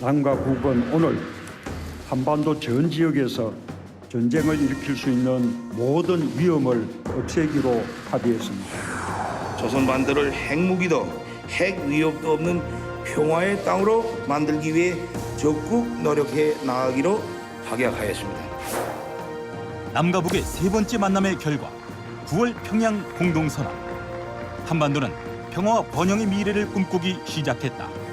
남과 북은 오늘 한반도 전 지역에서 전쟁을 일으킬 수 있는 모든 위험을 없애기로 합의했습니다. 조선 반도를 핵무기도 핵 위협도 없는 평화의 땅으로 만들기 위해 적극 노력해 나가기로 확약하였습니다. 남과 북의 세 번째 만남의 결과 9월 평양 공동선언. 한반도는 평화와 번영의 미래를 꿈꾸기 시작했다.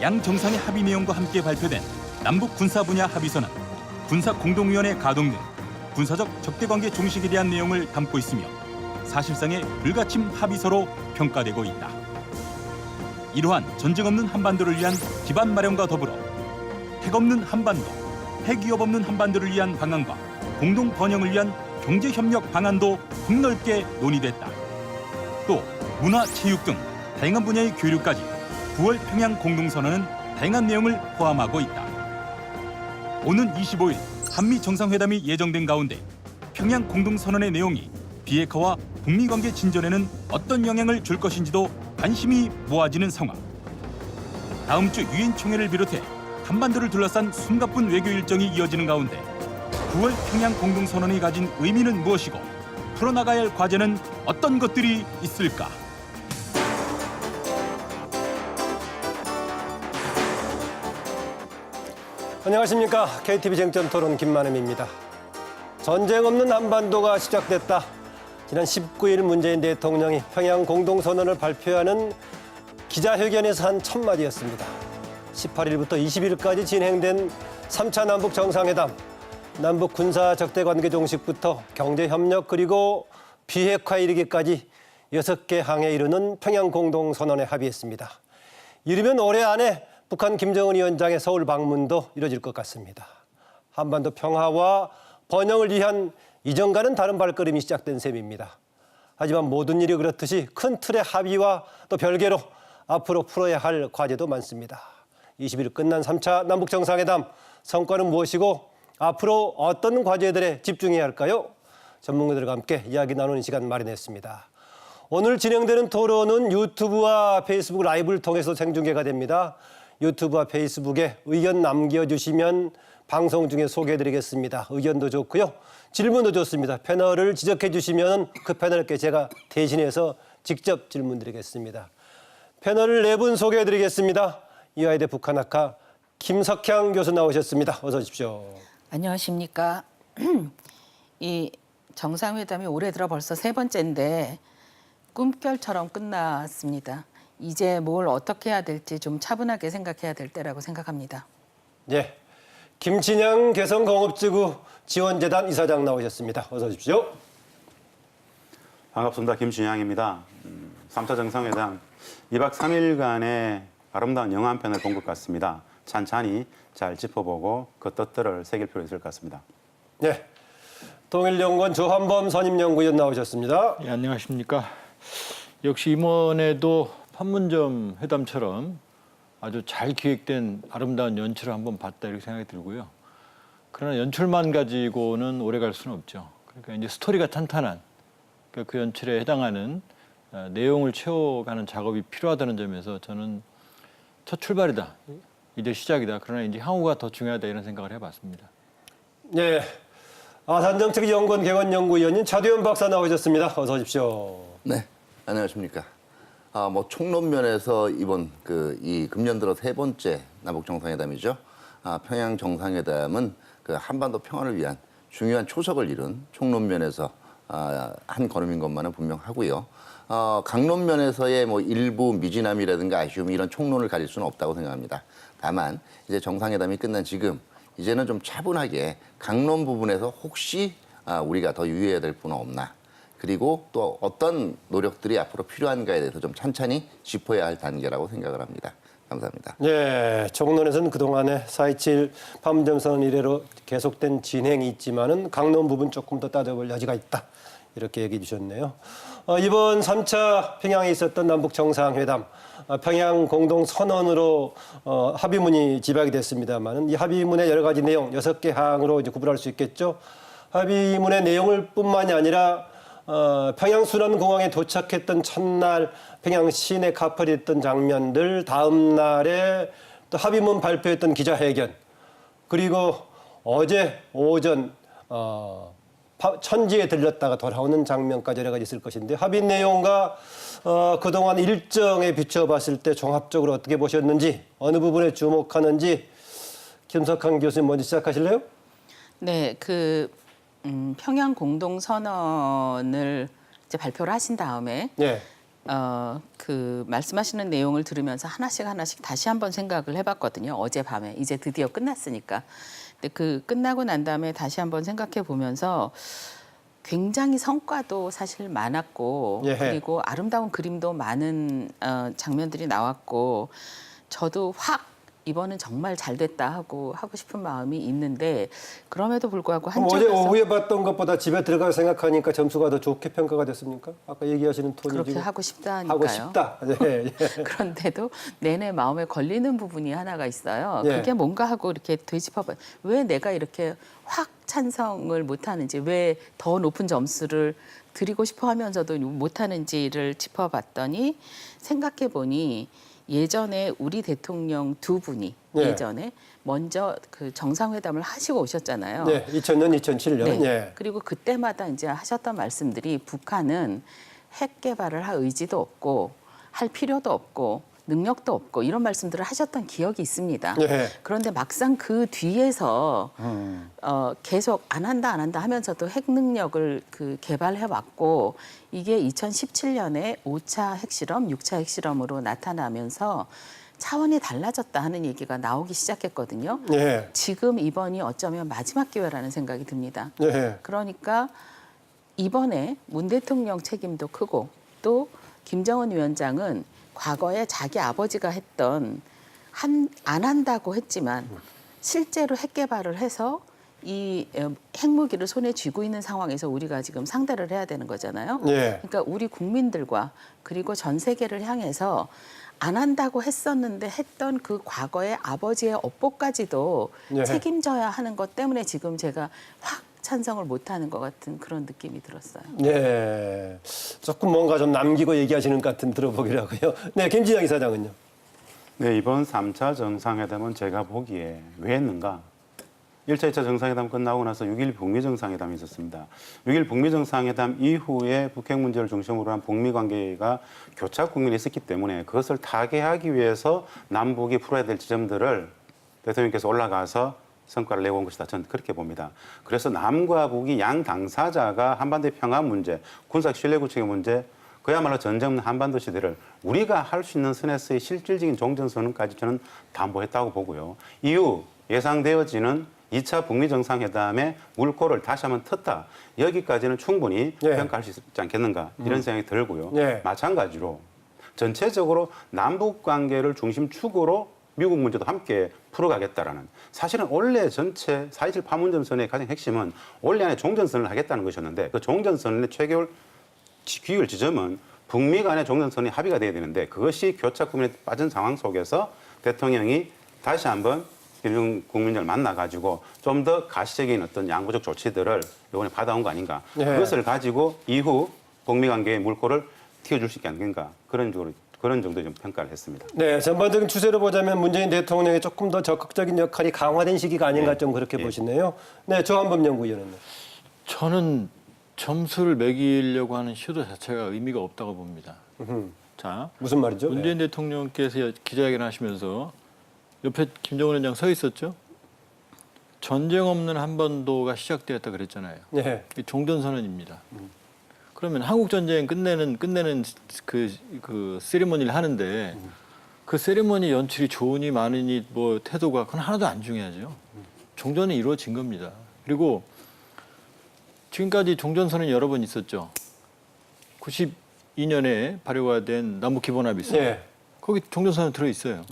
양 정상의 합의 내용과 함께 발표된 남북 군사 분야 합의서는 군사 공동위원회 가동 등 군사적 적대관계 종식에 대한 내용을 담고 있으며 사실상의 불가침 합의서로 평가되고 있다. 이러한 전쟁 없는 한반도를 위한 기반 마련과 더불어 핵 없는 한반도, 핵 위협 없는 한반도를 위한 방안과 공동 번영을 위한 경제 협력 방안도 폭넓게 논의됐다. 또 문화, 체육 등 다양한 분야의 교류까지 9월 평양 공동선언은 다양한 내용을 포함하고 있다. 오는 25일 한미 정상회담이 예정된 가운데 평양 공동선언의 내용이 비핵화와 북미 관계 진전에는 어떤 영향을 줄 것인지도 관심이 모아지는 상황. 다음 주 유엔 총회를 비롯해 한반도를 둘러싼 숨가쁜 외교 일정이 이어지는 가운데 9월 평양 공동선언이 가진 의미는 무엇이고 풀어나가야 할 과제는 어떤 것들이 있을까? 안녕하십니까. KTV 쟁점토론 김만음입니다. 전쟁 없는 한반도가 시작됐다. 지난 19일 문재인 대통령이 평양 공동선언을 발표하는 기자회견에서 한 첫마디였습니다. 18일부터 20일까지 진행된 3차 남북 정상회담, 남북 군사 적대관계 종식부터 경제협력 그리고 비핵화 이르기까지 6개 항에 이르는 평양 공동선언에 합의했습니다. 이르면 올해 안에 북한 김정은 위원장의 서울 방문도 이뤄질 것 같습니다. 한반도 평화와 번영을 위한 이전과는 다른 발걸음이 시작된 셈입니다. 하지만 모든 일이 그렇듯이 큰 틀의 합의와 또 별개로 앞으로 풀어야 할 과제도 많습니다. 20일 끝난 3차 남북 정상회담 성과는 무엇이고 앞으로 어떤 과제들에 집중해야 할까요? 전문가들과 함께 이야기 나누는 시간 마련했습니다. 오늘 진행되는 토론은 유튜브와 페이스북 라이브를 통해서 생중계가 됩니다. 유튜브와 페이스북에 의견 남겨주시면 방송 중에 소개해드리겠습니다. 의견도 좋고요. 질문도 좋습니다. 패널을 지적해 주시면 그 패널께 제가 대신해서 직접 질문 드리겠습니다. 패널을 4분 소개해드리겠습니다. 이화여대 북한학과 김석향 교수 나오셨습니다. 어서 오십시오. 안녕하십니까. 이 정상회담이 올해 들어 벌써 3번째인데 꿈결처럼 끝났습니다. 이제 뭘 어떻게 해야 될지 좀 차분하게 생각해야 될 때라고 생각합니다. 예, 김진양 개성공업지구 지원재단 이사장 나오셨습니다. 어서 오십시오. 반갑습니다. 김진양입니다. 3차 정상회담 2박 3일간의 아름다운 영화 한 편을 본 것 같습니다. 찬찬히 잘 짚어보고 그 뜻들을 새길 필요 있을 것 같습니다. 네, 통일연구원 조한범 선임연구위원 나오셨습니다. 예, 안녕하십니까. 역시 이번에도 판문점 회담처럼 아주 잘 기획된 아름다운 연출을 한번 봤다 이렇게 생각이 들고요. 그러나 연출만 가지고는 오래 갈 수는 없죠. 그러니까 이제 스토리가 탄탄한 그 연출에 해당하는 내용을 채워가는 작업이 필요하다는 점에서 저는 첫 출발이다. 이제 시작이다. 그러나 이제 향후가 더 중요하다 이런 생각을 해봤습니다. 네, 아산정책연구원 개원연구위원님 차두현 박사 나오셨습니다. 어서 오십시오. 네, 안녕하십니까. 총론 면에서 이번 이 금년 들어 3번째 남북 정상회담이죠. 평양 정상회담은 한반도 평화를 위한 중요한 초석을 이룬 총론 면에서 한 걸음인 것만은 분명하고요. 강론 면에서의 일부 미진함이라든가 아쉬움 이런 총론을 가릴 수는 없다고 생각합니다. 다만 이제 정상회담이 끝난 지금 이제는 좀 차분하게 강론 부분에서 혹시 우리가 더 유의해야 될 부분은 없나. 그리고 또 어떤 노력들이 앞으로 필요한가에 대해서 좀 찬찬히 짚어야 할 단계라고 생각을 합니다. 감사합니다. 네, 총론에서는 그동안에 4.27 판문점 선언 이래로 계속된 진행이 있지만은 강론 부분 조금 더 따져볼 여지가 있다. 이렇게 얘기해 주셨네요. 이번 3차 평양에 있었던 남북 정상회담, 평양 공동선언으로 합의문이 집약이 됐습니다만은 이 합의문의 여러 가지 내용 6개 항으로 이제 구분할 수 있겠죠. 합의문의 내용을 뿐만이 아니라 평양 순환공항에 도착했던 첫날 평양 시내 카페를 했던 장면들, 다음 날에 또 합의문 발표했던 기자회견, 그리고 어제 오전 천지에 들렸다가 돌아오는 장면까지 여러 가지 있을 것인데 합의 내용과 그동안 일정에 비춰봤을 때 종합적으로 어떻게 보셨는지, 어느 부분에 주목하는지 김석환 교수님 먼저 시작하실래요? 네, 평양 공동선언을 이제 발표를 하신 다음에 네. 말씀하시는 내용을 들으면서 하나씩 다시 한번 생각을 해봤거든요. 어젯밤에 이제 드디어 끝났으니까. 근데 끝나고 난 다음에 다시 한번 생각해 보면서 굉장히 성과도 사실 많았고 예. 그리고 아름다운 그림도 많은 장면들이 나왔고 저도 확 이번은 정말 잘 됐다 하고 싶은 마음이 있는데 그럼에도 불구하고 그럼 어제 한쪽에서 오후에 봤던 것보다 집에 들어가서 생각하니까 점수가 더 좋게 평가가 됐습니까? 아까 얘기하시는 톤이 그렇게 지금 하고 싶다니까요. 하고 싶다. 네, 예. 그런데도 내내 마음에 걸리는 부분이 하나가 있어요. 예. 그게 뭔가 하고 이렇게 되짚어봐요. 왜 내가 이렇게 확 찬성을 못하는지, 왜 더 높은 점수를 드리고 싶어 하면서도 못하는지를 짚어봤더니 생각해보니 예전에 우리 대통령 두 분이 예. 예전에 먼저 정상회담을 하시고 오셨잖아요. 네, 2000년, 2007년. 네. 예. 그리고 그때마다 이제 하셨던 말씀들이 북한은 핵 개발을 할 의지도 없고 할 필요도 없고 능력도 없고 이런 말씀들을 하셨던 기억이 있습니다. 예. 그런데 막상 그 뒤에서 계속 안 한다 하면서도 핵 능력을 개발해 왔고 이게 2017년에 5차 핵실험, 6차 핵실험으로 나타나면서 차원이 달라졌다 하는 얘기가 나오기 시작했거든요. 예. 지금 이번이 어쩌면 마지막 기회라는 생각이 듭니다. 예. 그러니까 이번에 문 대통령 책임도 크고 또 김정은 위원장은 과거에 자기 아버지가 했던 안 한다고 했지만 실제로 핵 개발을 해서 이 핵무기를 손에 쥐고 있는 상황에서 우리가 지금 상대를 해야 되는 거잖아요. 예. 그러니까 우리 국민들과 그리고 전 세계를 향해서 안 한다고 했었는데 했던 그 과거의 아버지의 업보까지도 예. 책임져야 하는 것 때문에 지금 제가 확 찬성을 못하는 것 같은 그런 느낌이 들었어요. 네, 조금 뭔가 좀 남기고 얘기하시는 것 같은 들어보기로 하고요. 네, 김진영 이사장은요. 네, 이번 3차 정상회담은 제가 보기에 왜 했는가? 1차, 2차 정상회담 끝나고 나서 6일 북미 정상회담이 있었습니다. 6일 북미 정상회담 이후에 북핵 문제를 중심으로 한 북미 관계가 교착 국면에 있었기 때문에 그것을 타개하기 위해서 남북이 풀어야 될 지점들을 대통령께서 올라가서 성과를 내고 온 것이다. 저는 그렇게 봅니다. 그래서 남과 북이 양 당사자가 한반도의 평화 문제, 군사적 신뢰 구축의 문제, 그야말로 전쟁 없는 한반도 시대를 우리가 할 수 있는 선에서의 실질적인 종전선언까지 저는 담보했다고 보고요. 이후 예상되어지는 2차 북미 정상회담의 물꼬를 다시 한번 텄다. 여기까지는 충분히 예. 평가할 수 있지 않겠는가 이런 생각이 들고요. 예. 마찬가지로 전체적으로 남북 관계를 중심축으로 미국 문제도 함께 풀어가겠다라는, 사실은 원래 전체 4.27 판문점선의 가장 핵심은 올해 안에 종전선언을 하겠다는 것이었는데 그 종전선언의 최결 귀결 지점은 북미 간의 종전선언이 합의가 돼야 되는데 그것이 교착 국면에 빠진 상황 속에서 대통령이 다시 한번 김정은 국민을 만나가지고 좀 더 가시적인 어떤 양보적 조치들을 이번에 받아온 거 아닌가. 네. 그것을 가지고 이후 북미 관계의 물꼬를 틔워줄 수 있게 아닌가. 그런 정도의 좀 평가를 했습니다. 네, 전반적인 추세로 보자면 문재인 대통령의 조금 더 적극적인 역할이 강화된 시기가 아닌가 네. 좀 그렇게 예. 보시네요. 네, 조한범 연구위원님. 저는 점수를 매기려고 하는 시도 자체가 의미가 없다고 봅니다. 자, 무슨 말이죠? 문재인 대통령께서 기자회견 하시면서 옆에 김정은 위원장 서 있었죠. 전쟁 없는 한반도가 시작되었다 그랬잖아요. 네. 이게 종전선언입니다. 그러면 한국 전쟁 끝내는 그 세리머니를 하는데 그 세리머니 연출이 좋으니 많으니 뭐 태도가 그건 하나도 안 중요하죠. 종전이 이루어진 겁니다. 그리고 지금까지 종전선언이 여러 번 있었죠. 92년에 발효가 된 남북기본합의서. 네. 거기 종전선언 들어 있어요.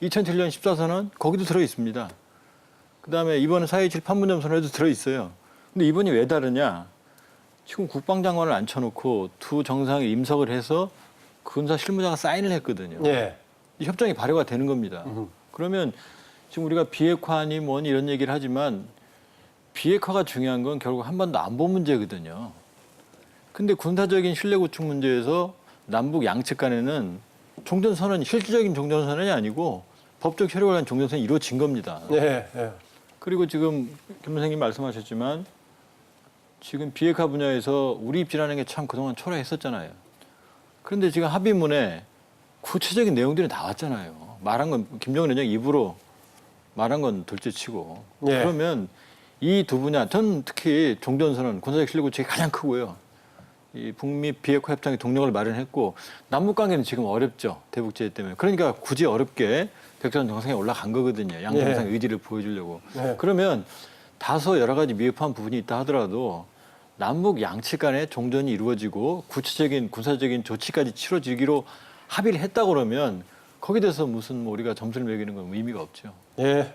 2007년 14선언 거기도 들어 있습니다. 그다음에 이번에 4.27 판문점 선언에도 들어 있어요. 근데 이번이 왜 다르냐? 지금 국방장관을 앉혀놓고 두 정상이 임석을 해서 군사 실무자가 사인을 했거든요. 네. 이 협정이 발효가 되는 겁니다. 그러면 지금 우리가 비핵화니 뭐니 이런 얘기를 하지만 비핵화가 중요한 건 결국 한반도 안보 문제거든요. 근데 군사적인 신뢰 구축 문제에서 남북 양측 간에는 종전선언이 실질적인 종전선언이 아니고 법적 효력을 한 종전선이 이루어진 겁니다. 예, 예. 그리고 지금 김 선생님 말씀하셨지만 지금 비핵화 분야에서 우리 입지라는 게 참 그동안 초라했었잖아요. 그런데 지금 합의문에 구체적인 내용들이 나왔잖아요. 말한 건 김정은 위원장 입으로 말한 건 둘째치고. 예. 그러면 이 두 분야, 전 특히 종전선언 군사적 실력 우측이 가장 크고요. 이 북미 비핵화 협정의 동력을 마련했고 남북 관계는 지금 어렵죠. 대북제재 때문에. 그러니까 굳이 어렵게 백전 정상에 올라간 거거든요. 양 정상의 의지를 보여주려고. 그러면 다소 여러 가지 미흡한 부분이 있다 하더라도 남북 양측 간에 종전이 이루어지고 구체적인 군사적인 조치까지 치러지기로 합의를 했다 그러면 거기에 대해서 무슨 뭐 우리가 점수를 매기는 건 의미가 없죠. 예,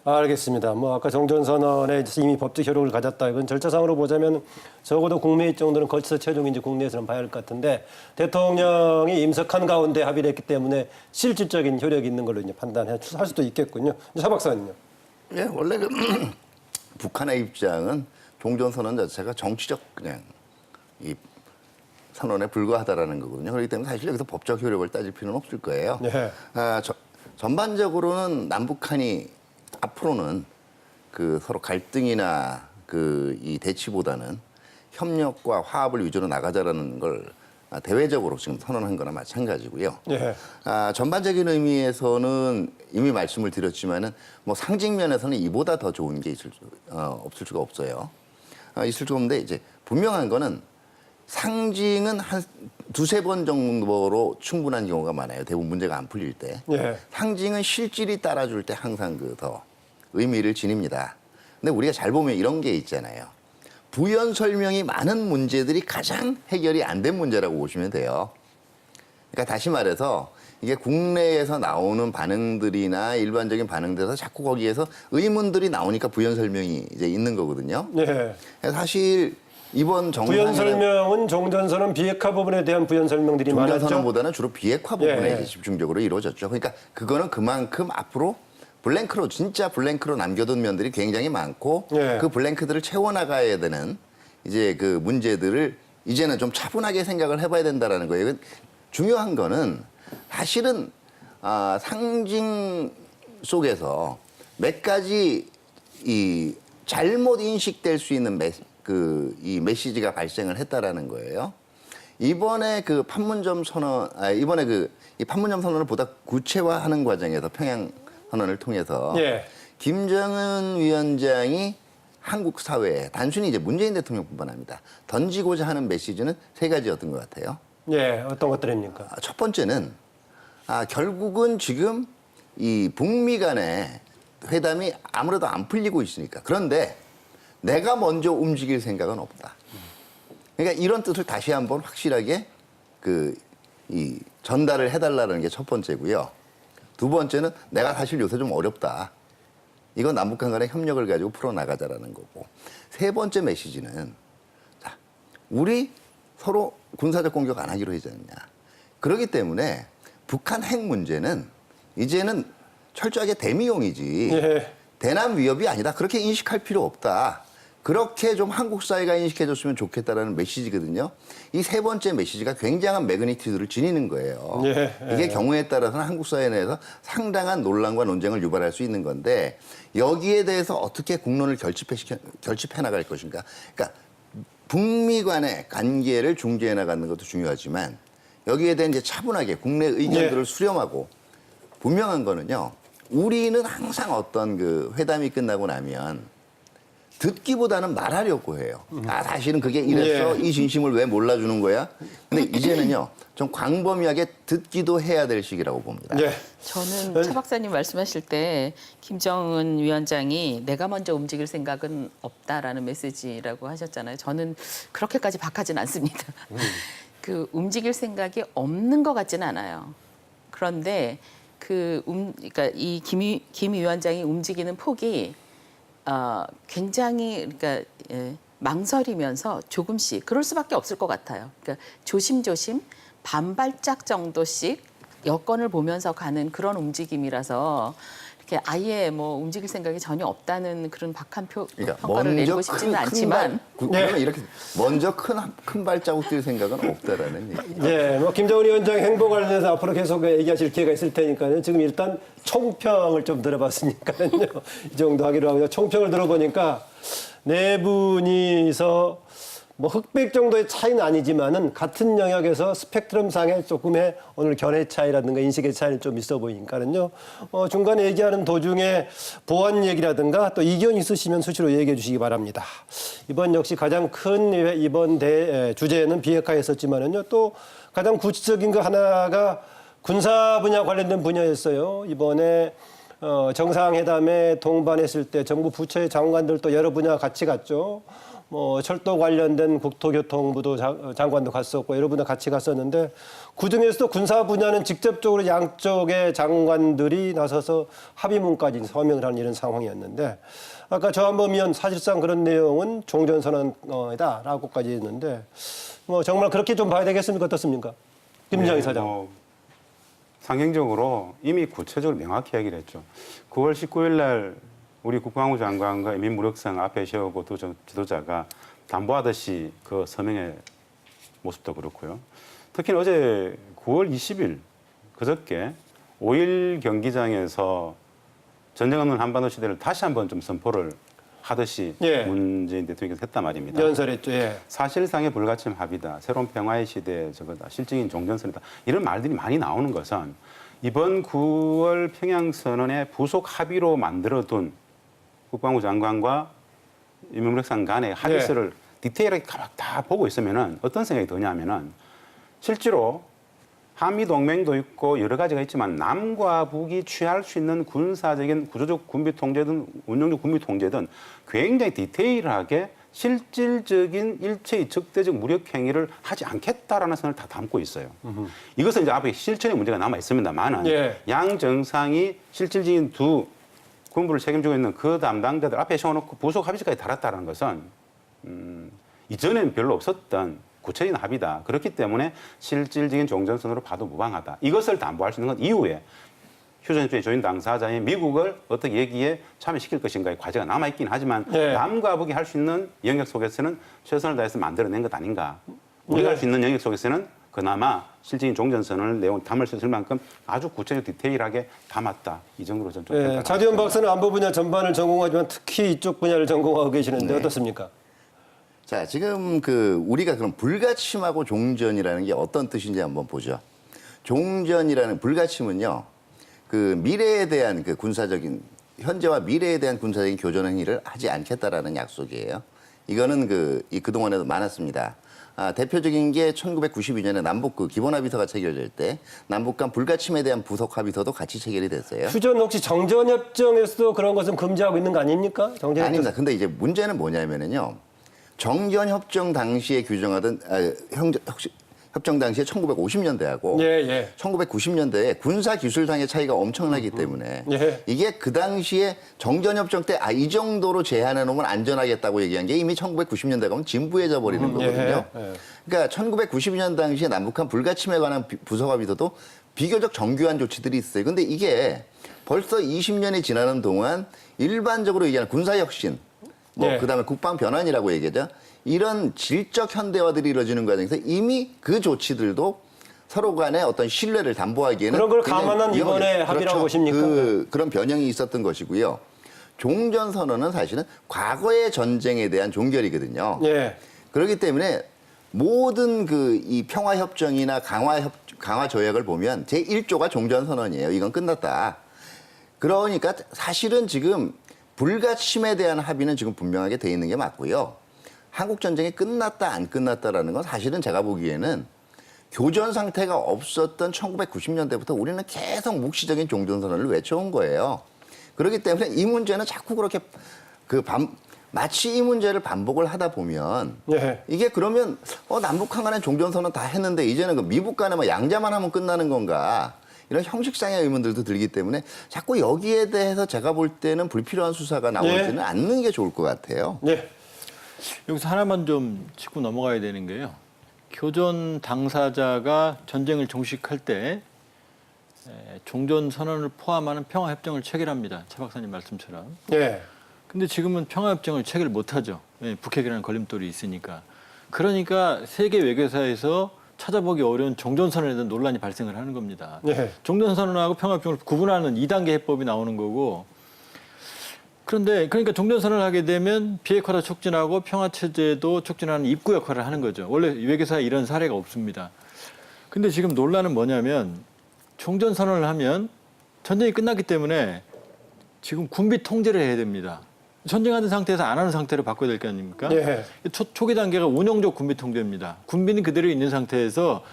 알겠습니다. 뭐 아까 종전선언에 이미 법적 효력을 가졌다. 이건 절차상으로 보자면 적어도 국내 정도는 거쳐서 최종 이제 국내에서는 봐야 할 것 같은데 대통령이 임석한 가운데 합의를 했기 때문에 실질적인 효력이 있는 걸로 이제 판단할 수도 있겠군요. 차 박사님요. 예, 원래 그 북한의 입장은 종전선언 자체가 정치적 그냥 이 선언에 불과하다라는 거거든요. 그렇기 때문에 사실 여기서 법적 효력을 따질 필요는 없을 거예요. 네. 전반적으로는 남북한이 앞으로는 그 서로 갈등이나 그 이 대치보다는 협력과 화합을 위주로 나가자라는 걸 대외적으로 지금 선언한 거나 마찬가지고요. 네. 전반적인 의미에서는 이미 말씀을 드렸지만은 뭐 상징 면에서는 이보다 더 좋은 게 없을 수가 없어요. 있을 수가 없는데 이제 분명한 거는 상징은 한 두세 번 정도로 충분한 경우가 많아요. 대부분 문제가 안 풀릴 때. 예. 상징은 실질이 따라줄 때 항상 그 더 의미를 지닙니다. 근데 우리가 잘 보면 이런 게 있잖아요. 부연 설명이 많은 문제들이 가장 해결이 안 된 문제라고 보시면 돼요. 그러니까 다시 말해서 이게 국내에서 나오는 반응들이나 일반적인 반응들에서 자꾸 거기에서 의문들이 나오니까 부연 설명이 이제 있는 거거든요. 네. 사실 이번 부연 설명은 종전선언 비핵화 부분에 대한 부연 설명들이 많았죠. 종전선언보다는 주로 비핵화 부분에 예. 이제 집중적으로 이루어졌죠. 그러니까 그거는 그만큼 앞으로 블랭크로 진짜 블랭크로 남겨둔 면들이 굉장히 많고 예. 그 블랭크들을 채워나가야 되는 이제 그 문제들을 이제는 좀 차분하게 생각을 해봐야 된다라는 거예요. 중요한 거는 사실은 상징 속에서 몇 가지 이 잘못 인식될 수 있는 이 메시지가 발생을 했다라는 거예요. 이번에 그 판문점 선언, 이번에 이 판문점 선언을 보다 구체화하는 과정에서 평양 선언을 통해서 예. 김정은 위원장이 한국 사회에 단순히 이제 문재인 대통령뿐만 아니라 던지고자 하는 메시지는 세 가지였던 것 같아요. 예, 어떤 것들입니까? 첫 번째는 결국은 지금 이 북미 간의 회담이 아무래도 안 풀리고 있으니까. 그런데 내가 먼저 움직일 생각은 없다. 그러니까 이런 뜻을 다시 한번 확실하게 이 전달을 해달라는 게 첫 번째고요. 두 번째는 내가 사실 요새 좀 어렵다. 이건 남북한 간의 협력을 가지고 풀어나가자라는 거고. 세 번째 메시지는 자, 우리 서로 군사적 공격 안 하기로 했지 않냐. 그렇기 때문에 북한 핵 문제는 이제는 철저하게 대미용이지 예. 대남 위협이 아니다. 그렇게 인식할 필요 없다. 그렇게 좀 한국 사회가 인식해줬으면 좋겠다라는 메시지거든요. 이 세 번째 메시지가 굉장한 매그니튜드를 지니는 거예요. 예. 이게 경우에 따라서는 한국 사회 내에서 상당한 논란과 논쟁을 유발할 수 있는 건데 여기에 대해서 어떻게 국론을 결집해 나갈 것인가. 그러니까 북미 간의 관계를 중재해 나가는 것도 중요하지만 여기에 대한 이제 차분하게 국내 의견들을 수렴하고 분명한 거는요. 우리는 항상 어떤 그 회담이 끝나고 나면 듣기보다는 말하려고 해요. 사실은 그게 이랬어. 이 진심을 왜 몰라주는 거야? 근데 이제는요. 좀 광범위하게 듣기도 해야 될 시기라고 봅니다. 예. 저는 차 박사님 말씀하실 때 김정은 위원장이 내가 먼저 움직일 생각은 없다라는 메시지라고 하셨잖아요. 저는 그렇게까지 박하진 않습니다. 그 움직일 생각이 없는 것 같지는 않아요. 그런데 그러니까 이 김 위원장이 움직이는 폭이 굉장히 그러니까 망설이면서 조금씩 그럴 수밖에 없을 것 같아요. 그러니까 조심조심 반발짝 정도씩 여건을 보면서 가는 그런 움직임이라서 이렇게 아예 뭐 움직일 생각이 전혀 없다는 그런 박한 평가를 내리고 싶지는 않지만 그러면 이렇게 먼저 큰 발자국 뛸 생각은 없다라는 얘기. 네, 뭐 김정은 위원장 행보 관련해서 앞으로 계속 얘기하실 기회가 있을 테니까요. 지금 일단 총평을 좀 들어봤으니까요. 이 정도 하기로 하고요. 총평을 들어보니까 네 분이서 뭐 흑백 정도의 차이는 아니지만은 같은 영역에서 스펙트럼 상의 조금의 오늘 견해 차이라든가 인식의 차이는 좀 있어 보이니까는요. 중간에 얘기하는 도중에 보완 얘기라든가 또 이견 있으시면 수시로 얘기해 주시기 바랍니다. 이번 역시 가장 큰 이번 주제는 비핵화였었지만은요. 또 가장 구체적인 거 하나가 군사 분야 관련된 분야였어요. 이번에 정상회담에 동반했을 때 정부 부처의 장관들도 여러 분야 같이 갔죠. 뭐 철도 관련된 국토교통부도 장관도 갔었고 여러 분야 같이 갔었는데 그중에서도 군사 분야는 직접적으로 양쪽의 장관들이 나서서 합의문까지 서명을 하는 이런 상황이었는데 아까 저한범 의원 사실상 그런 내용은 종전선언이다라고까지 했는데 뭐 정말 그렇게 좀 봐야 되겠습니까? 어떻습니까? 김정희 사장. 상징적으로 이미 구체적으로 명확히 얘기를 했죠. 9월 19일 날 우리 국방부 장관과 민무력상 앞에 세우고 두 지도자가 담보하듯이 그 서명의 모습도 그렇고요. 특히 어제 9월 20일 그저께 5.1 경기장에서 전쟁 없는 한반도 시대를 다시 한번 좀 선포를 하듯이 문재인 대통령께서 했단 말입니다. 연설했죠. 예. 사실상의 불가침 합의다. 새로운 평화의 시대에 저거다. 실질적인 종전선이다. 이런 말들이 많이 나오는 것은 이번 9월 평양선언의 부속 합의로 만들어둔 국방부 장관과 민무력상 간의 합의서를 디테일하게 다 보고 있으면은 어떤 생각이 드냐면은 실제로 한미 동맹도 있고 여러 가지가 있지만 남과 북이 취할 수 있는 군사적인 구조적 군비 통제든 운용적 군비 통제든 굉장히 디테일하게 실질적인 일체의 적대적 무력 행위를 하지 않겠다라는 선을 다 담고 있어요. 이것은 이제 앞에 실천의 문제가 남아 있습니다만은 양 정상이 실질적인 두 군부를 책임지고 있는 그 담당자들 앞에 세워놓고 부속 합의까지 달았다는 것은 이전에는 별로 없었던 구체적인 합의다. 그렇기 때문에 실질적인 종전선으로 봐도 무방하다. 이것을 담보할 수 있는 건 이후에 휴전협정의 조인 당사자인 미국을 어떻게 얘기에 참여시킬 것인가의 과제가 남아있긴 하지만 남과 북이 할 수 있는 영역 속에서는 최선을 다해서 만들어낸 것 아닌가. 우리가 할 수 있는 영역 속에서는 그나마 실질적인 종전선언을 내용 담을 수 있을 만큼 아주 구체적 디테일하게 담았다. 이 정도로 저는 좀 평가합니다. 차두현 박사는 안보 분야 전반을 전공하지만 특히 이쪽 분야를 전공하고 계시는데 어떻습니까? 자, 지금 우리가 그럼 불가침하고 종전이라는 게 어떤 뜻인지 한번 보죠. 종전이라는 불가침은요, 미래에 대한 군사적인 현재와 미래에 대한 군사적인 교전 행위를 하지 않겠다라는 약속이에요. 이거는 그동안에도 많았습니다. 대표적인 게 1992년에 남북 기본합의서가 체결될 때 남북 간 불가침에 대한 부속 합의서도 같이 체결이 됐어요. 휴전 혹시 정전협정에서도 그런 것은 금지하고 있는 거 아닙니까? 아닙니다. 근데 이제 문제는 뭐냐면은요. 정전협정 당시에 규정하던 협정 당시에 1950년대하고 1990년대에 군사 기술상의 차이가 엄청나기 때문에 이게 그 당시에 정전협정 때 이 정도로 제한해 놓으면 안전하겠다고 얘기한 게 이미 1990년대 가면 진부해져 버리는 거거든요. 그러니까 1992년 당시에 남북한 불가침에 관한 부속합의서도 비교적 정교한 조치들이 있어요. 근데 이게 벌써 20년이 지나는 동안 일반적으로 얘기하는 군사혁신 그다음에 국방 변환이라고 얘기하죠. 이런 질적 현대화들이 이루어지는 과정에서 이미 그 조치들도 서로 간의 어떤 신뢰를 담보하기에는 그런 걸 감안한 이번에 합의라고 보십니까? 그런 변형이 있었던 것이고요. 종전선언은 사실은 과거의 전쟁에 대한 종결이거든요. 그렇기 때문에 모든 이 평화협정이나 강화 조약을 보면 제1조가 종전선언이에요. 이건 끝났다. 그러니까 사실은 지금 불가침에 대한 합의는 지금 분명하게 돼 있는 게 맞고요. 한국 전쟁이 끝났다 안 끝났다라는 건 사실은 제가 보기에는 교전 상태가 없었던 1990년대부터 우리는 계속 묵시적인 종전선언을 외쳐온 거예요. 그렇기 때문에 이 문제는 자꾸 그렇게 마치 이 문제를 반복을 하다 보면 이게 그러면 남북한 간에 종전선언 다 했는데 이제는 미북 간에 양자만 하면 끝나는 건가? 이런 형식상의 의문들도 들기 때문에 자꾸 여기에 대해서 제가 볼 때는 불필요한 수사가 나오지는 않는 게 좋을 것 같아요. 여기서 하나만 좀 짚고 넘어가야 되는 게요. 교전 당사자가 전쟁을 종식할 때 종전 선언을 포함하는 평화 협정을 체결합니다. 최 박사님 말씀처럼. 예. 근데 지금은 평화 협정을 체결 못하죠. 북핵이라는 걸림돌이 있으니까. 그러니까 세계 외교사에서 찾아보기 어려운 종전선언에 대한 논란이 발생을 하는 겁니다. 예. 종전선언하고 평화협정을 구분하는 2단계 해법이 나오는 거고, 그런데 그러니까 종전선언을 하게 되면 비핵화도 촉진하고 평화체제도 촉진하는 입구 역할을 하는 거죠. 원래 외교사에 이런 사례가 없습니다. 근데 지금 논란은 뭐냐면 종전선언을 하면 전쟁이 끝났기 때문에 지금 군비 통제를 해야 됩니다. 전쟁하는 상태에서 안 하는 상태로 바꿔야 될 거 아닙니까? 예. 초기 단계가 운용적 군비 통제입니다. 군비는 그대로 있는 상태에서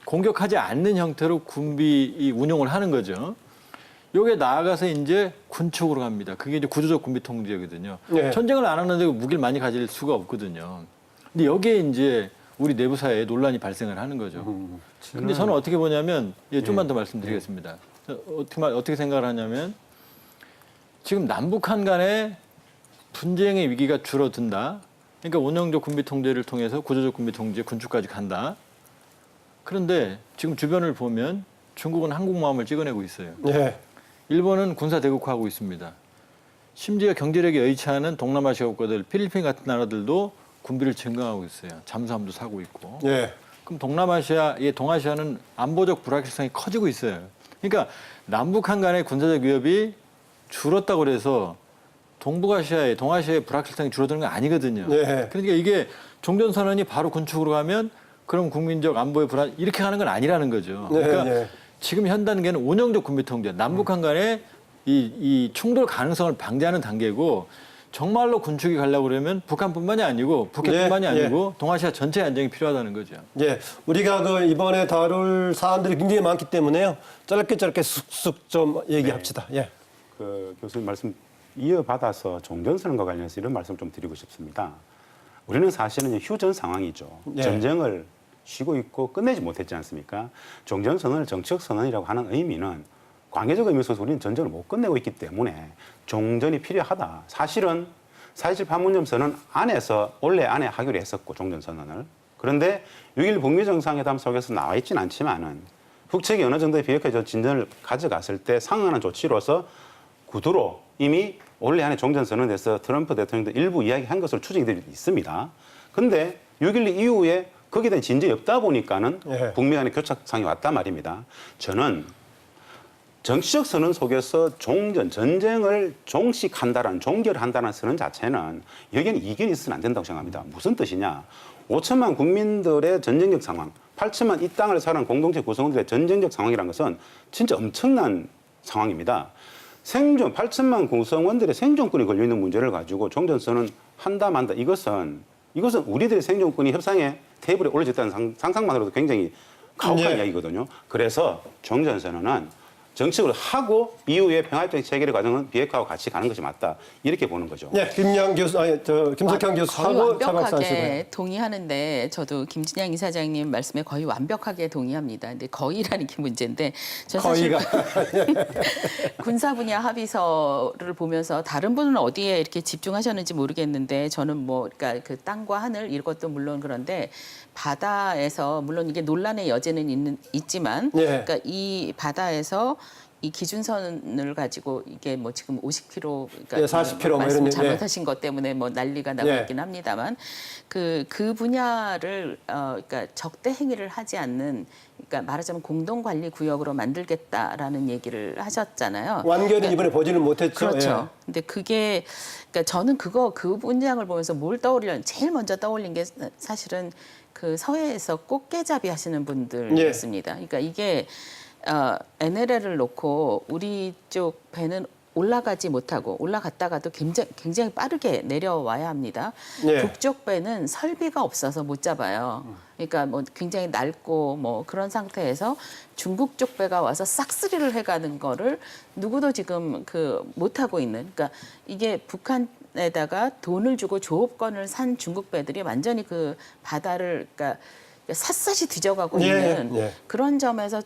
공격하지 않는 형태로 군비 운용을 하는 거죠. 요게 나아가서 이제 군축으로 갑니다. 그게 이제 구조적 군비 통제거든요. 예. 전쟁을 안 하는데 무기를 많이 가질 수가 없거든요. 근데 여기에 이제 우리 내부 사회에 논란이 발생을 하는 거죠. 근데 저는 어떻게 보냐면, 좀만 더 말씀드리겠습니다. 어떻게 생각을 하냐면, 지금 남북한 간에 분쟁의 위기가 줄어든다. 그러니까 원형적 군비 통제를 통해서 구조적 군비 통제, 군축까지 간다. 그런데 지금 주변을 보면 중국은 한국마음을 찍어내고 있어요. 예. 일본은 군사 대국화하고 있습니다. 심지어 경제력이 여의치 않은 동남아시아 국가들, 필리핀 같은 나라들도 군비를 증강하고 있어요. 잠수함도 사고 있고. 예. 그럼 동아시아는 안보적 불확실성이 커지고 있어요. 그러니까 남북한 간의 군사적 위협이 줄었다고 그래서 동아시아의 불확실성이 줄어드는 건 아니거든요. 예. 그러니까 이게 종전선언이 바로 군축으로 가면 그럼 국민적 안보의 불안 이렇게 가는 건 아니라는 거죠. 그러니까 예. 지금 현 단계는 운영적 군비 통제, 남북한 간의 이 충돌 가능성을 방지하는 단계고 정말로 군축이 가려고 그러면 북한뿐만이 아니고 북핵뿐만이 예. 아니고 동아시아 전체 안정이 필요하다는 거죠. 예, 우리가 이번에 다룰 사안들이 굉장히 많기 때문에요. 짧게 쑥쑥 좀 얘기합시다. 예. 그 교수님 말씀 이어받아서 종전선언과 관련해서 이런 말씀 좀 드리고 싶습니다. 우리는 사실은 휴전 상황이죠. 예. 전쟁을 쉬고 있고 끝내지 못했지 않습니까? 종전선언을 정치적 선언이라고 하는 의미는 관계적 의미에서 우리는 전쟁을 못 끝내고 있기 때문에 종전이 필요하다. 사실은 4.27 판문점 선언 안에서 원래 안에 하기로 했었고 종전선언을. 그런데 6.1 북미 정상회담 속에서 나와 있지는 않지만은 북측이 어느 정도의 비핵화 진전을 가져갔을 때 상응하는 조치로서 구두로 이미 원래 안에 종전선언에서 트럼프 대통령도 일부 이야기한 것으로 추정이 되고 있습니다. 근데 6.12 이후에 거기에 대한 진전이 없다 보니까는 예. 북미 간의 교착상이 왔단 말입니다. 저는 정치적 선언 속에서 전쟁을 종식한다라는, 종결한다는 선언 자체는 여기에는 이견이 있어서는 안 된다고 생각합니다. 무슨 뜻이냐? 5천만 국민들의 전쟁적 상황, 8천만 이 땅을 사는 공동체 구성원들의 전쟁적 상황이라는 것은 진짜 엄청난 상황입니다. 8천만 구성원들의 생존권이 걸려있는 문제를 가지고 종전선언 한다 만다 이것은 우리들의 생존권이 협상의 테이블에 올려졌다는 상상만으로도 굉장히 가혹한 네. 이야기거든요. 그래서 종전선언은 정책을 하고 이후에 평화협정 체결의 과정은 비핵화와 같이 가는 것이 맞다. 이렇게 보는 거죠. 예, 김석현 거의 교수하고 차 박사 하시고요. 완벽하게 동의하는데 저도 김진양 이사장님 말씀에 거의 완벽하게 동의합니다. 근데 거의라는 게 문제인데 저 사실 군사 분야 합의서를 보면서 다른 분은 어디에 이렇게 집중하셨는지 모르겠는데 저는 그러니까 그 땅과 하늘 이것도 물론 그런데 바다에서 물론 이게 논란의 여지는 있지만 예. 그러니까 이 바다에서 이 기준선을 가지고 이게 지금 50km, 그러니까 예, 40km 뭐 말씀 이런, 잘못하신 것 때문에 난리가 나고 예. 있긴 합니다만 그 분야를 그러니까 적대 행위를 하지 않는 그러니까 말하자면 공동 관리 구역으로 만들겠다라는 얘기를 하셨잖아요. 완결은 이번에 보지는 못했죠. 그렇죠. 예. 근데 그게 그러니까 저는 그 분장을 보면서 뭘 제일 먼저 떠올린 게 사실은 그 서해에서 꽃게잡이 하시는 분들이었습니다. 그러니까 이게 NLL을 놓고 우리 쪽 배는 올라가지 못하고 올라갔다가도 굉장히 빠르게 내려와야 합니다. 예. 북쪽 배는 설비가 없어서 못 잡아요. 그러니까 굉장히 낡고 그런 상태에서 중국 쪽 배가 와서 싹쓸이를 해가는 거를 누구도 지금 못 하고 있는. 그러니까 이게 북한에다가 돈을 주고 조업권을 산 중국 배들이 완전히 그 바다를 그러니까 샅샅이 뒤져가고 있는 그런 점에서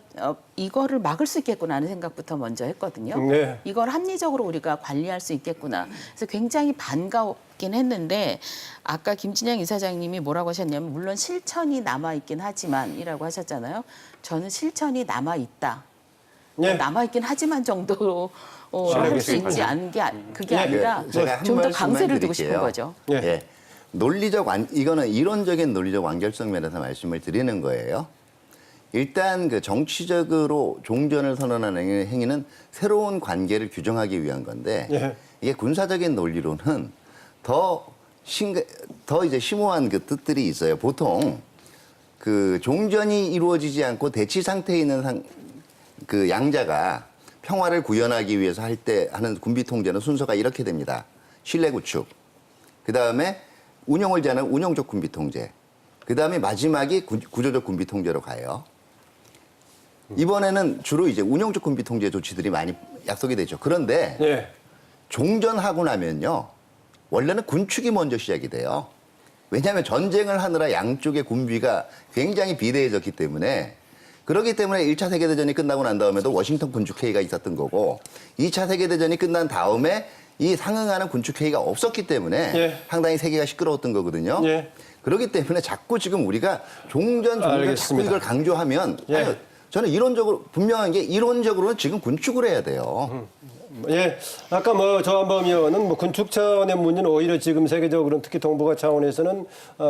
이거를 막을 수 있겠구나 하는 생각부터 먼저 했거든요. 네. 이걸 합리적으로 우리가 관리할 수 있겠구나. 그래서 굉장히 반갑긴 했는데 아까 김진양 이사장님이 뭐라고 하셨냐면 물론 실천이 남아있긴 하지만 이라고 하셨잖아요. 저는 실천이 남아있다. 뭐 예. 남아있긴 하지만 정도로 할 수 있지 않은 게 그게 예. 아니라 제가 한 좀 더 말씀만 강세를 두고 싶은 드릴게요. 거죠. 예. 이거는 이론적인 논리적 완결성 면에서 말씀을 드리는 거예요. 일단 그 정치적으로 종전을 선언하는 행위는 새로운 관계를 규정하기 위한 건데 예. 이게 군사적인 논리로는 더 이제 심오한 그 뜻들이 있어요. 보통 그 종전이 이루어지지 않고 대치 상태에 있는 그 양자가 평화를 구현하기 위해서 할 때 하는 군비 통제는 순서가 이렇게 됩니다. 신뢰 구축, 그 다음에 운용을 제하는 운용적 군비 통제, 그 다음에 마지막이 구조적 군비 통제로 가요. 이번에는 주로 이제 운용적 군비 통제 조치들이 많이 약속이 되죠. 그런데 예. 종전하고 나면요, 원래는 군축이 먼저 시작이 돼요. 왜냐하면 전쟁을 하느라 양쪽의 군비가 굉장히 비대해졌기 때문에, 그렇기 때문에 1차 세계대전이 끝나고 난 다음에도 워싱턴 군축회의가 있었던 거고, 2차 세계대전이 끝난 다음에 이 상응하는 군축회의가 없었기 때문에 예. 상당히 세계가 시끄러웠던 거거든요. 예. 그렇기 때문에 자꾸 지금 우리가 종전 자꾸 알겠습니다. 이걸 강조하면, 예. 아니, 저는 이론적으로, 분명한 게 이론적으로는 지금 군축을 해야 돼요. 예, 아까 뭐 조한범 의원은 뭐 군축 차원의 문제는 오히려 지금 세계적으로 특히 동북아 차원에서는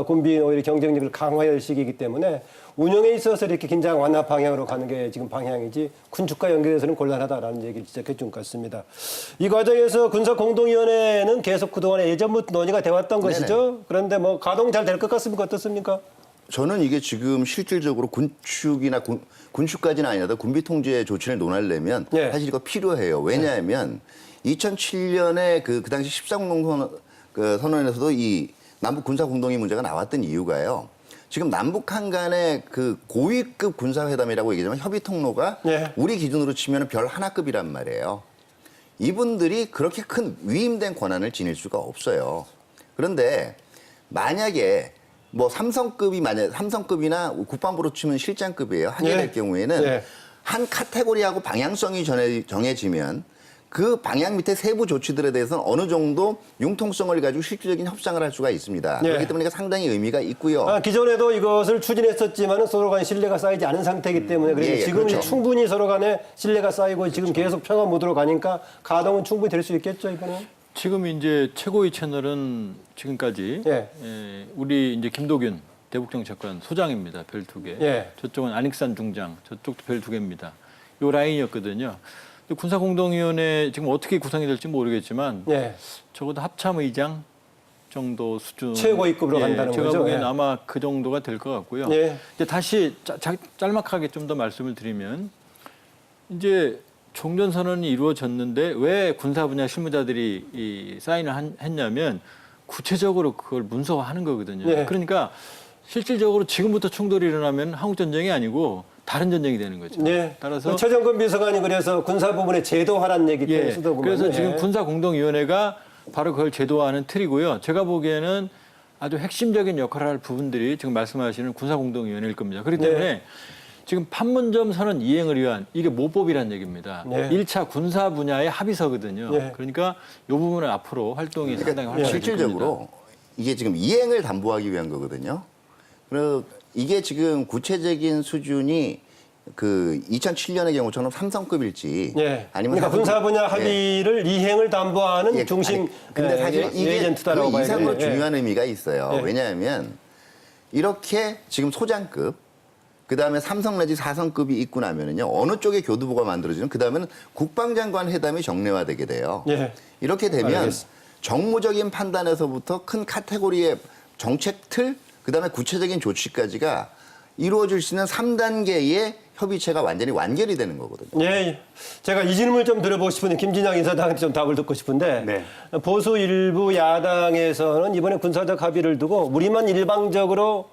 군비 오히려 경쟁력을 강화할 시기이기 때문에 운영에 있어서 이렇게 긴장 완화 방향으로 가는 게 지금 방향이지 군축과 연결해서는 곤란하다라는 얘기를 지적해 준 것 같습니다. 이 과정에서 군사공동위원회는 계속 그동안에 예전부터 논의가 돼왔던 것이죠. 그런데 뭐 가동 잘 될 것 같습니까? 어떻습니까? 저는 이게 지금 실질적으로 군축이나 군축까지는 아니라도 군비 통제 조치를 논하려면 예. 사실 이거 필요해요. 왜냐하면 2007년에 그 당시 14공동 선언에서도 이 남북 군사 공동의 문제가 나왔던 이유가요. 지금 남북한 간의 그 고위급 군사회담이라고 얘기하지만 협의 통로가 예. 우리 기준으로 치면 별 하나급이란 말이에요. 이분들이 그렇게 큰 위임된 권한을 지닐 수가 없어요. 그런데 만약에 뭐 삼성급이나 국방부로 치면 실장급이에요. 하게 예. 될 경우에는 예. 한 카테고리하고 방향성이 정해지면 그 방향 밑에 세부 조치들에 대해서는 어느 정도 융통성을 가지고 실질적인 협상을 할 수가 있습니다. 예. 그렇기 때문에 이게 상당히 의미가 있고요. 기존에도 이것을 추진했었지만 서로 간에 신뢰가 쌓이지 않은 상태이기 때문에 그래서 예, 예, 지금 그렇죠. 충분히 서로 간에 신뢰가 쌓이고 지금 계속 평화 모드로 가니까 가동은 충분히 될 수 있겠죠, 이번에? 지금 이제 최고위 채널은 지금까지 예. 우리 이제 김도균 대북정책관 소장입니다. 별 2개. 예. 저쪽은 안익산 중장, 저쪽도 별 2개입니다. 요 라인이었거든요. 근데 군사공동위원회 지금 어떻게 구성이 될지 모르겠지만 예. 적어도 합참의장 정도 수준 최고위급으로 간다는 제가 거죠? 보기엔 예. 아마 그 정도가 될 것 같고요. 예. 이제 다시 짤막하게 좀 더 말씀을 드리면 이제 종전선언이 이루어졌는데 왜 군사 분야 실무자들이 이 사인을 했냐면 구체적으로 그걸 문서화하는 거거든요. 예. 그러니까 실질적으로 지금부터 충돌이 일어나면 한국 전쟁이 아니고 다른 전쟁이 되는 거죠. 예. 따라서 최정근 비서관이 그래서 군사 부분에 제도화라는 얘기 예. 쓰더군요. 그래서 예. 지금 군사공동위원회가 바로 그걸 제도화하는 틀이고요. 제가 보기에는 아주 핵심적인 역할을 할 부분들이 지금 말씀하시는 군사공동위원회일 겁니다. 그렇기 때문에 네. 지금 판문점 선언 이행을 위한 이게 모법이라는 얘기입니다. 네. 1차 군사 분야의 합의서거든요. 네. 그러니까 이 부분은 앞으로 활동이 상당히 활발해질 겁니다. 실질적으로 이게 지금 이행을 담보하기 위한 거거든요. 그리고 이게 지금 구체적인 수준이 그 2007년의 경우처럼 삼성급일지 예. 아니면 그러니까 군사 분야 합의를 이행을 담보하는 예, 중심 아니, 근데 사실 이게 에이전트다라고 그 봐야 이상으로 되겠네요. 중요한 의미가 있어요. 예. 왜냐하면 이렇게 지금 소장급 그다음에 삼성 내지 4성급이 있고 나면은요. 어느 쪽에 교두보가 만들어지는 그다음에는 국방장관 회담이 정례화되게 돼요. 예. 이렇게 되면 알겠습니다. 정무적인 판단에서부터 큰 카테고리의 정책 틀 그다음에 구체적인 조치까지가 이루어질 수 있는 3단계의 협의체가 완전히 완결이 되는 거거든요. 예, 제가 이 질문을 좀 드려보고 싶은데 김진양 인사장한테 좀 답을 듣고 싶은데 네. 보수 일부 야당에서는 이번에 군사적 합의를 두고 우리만 일방적으로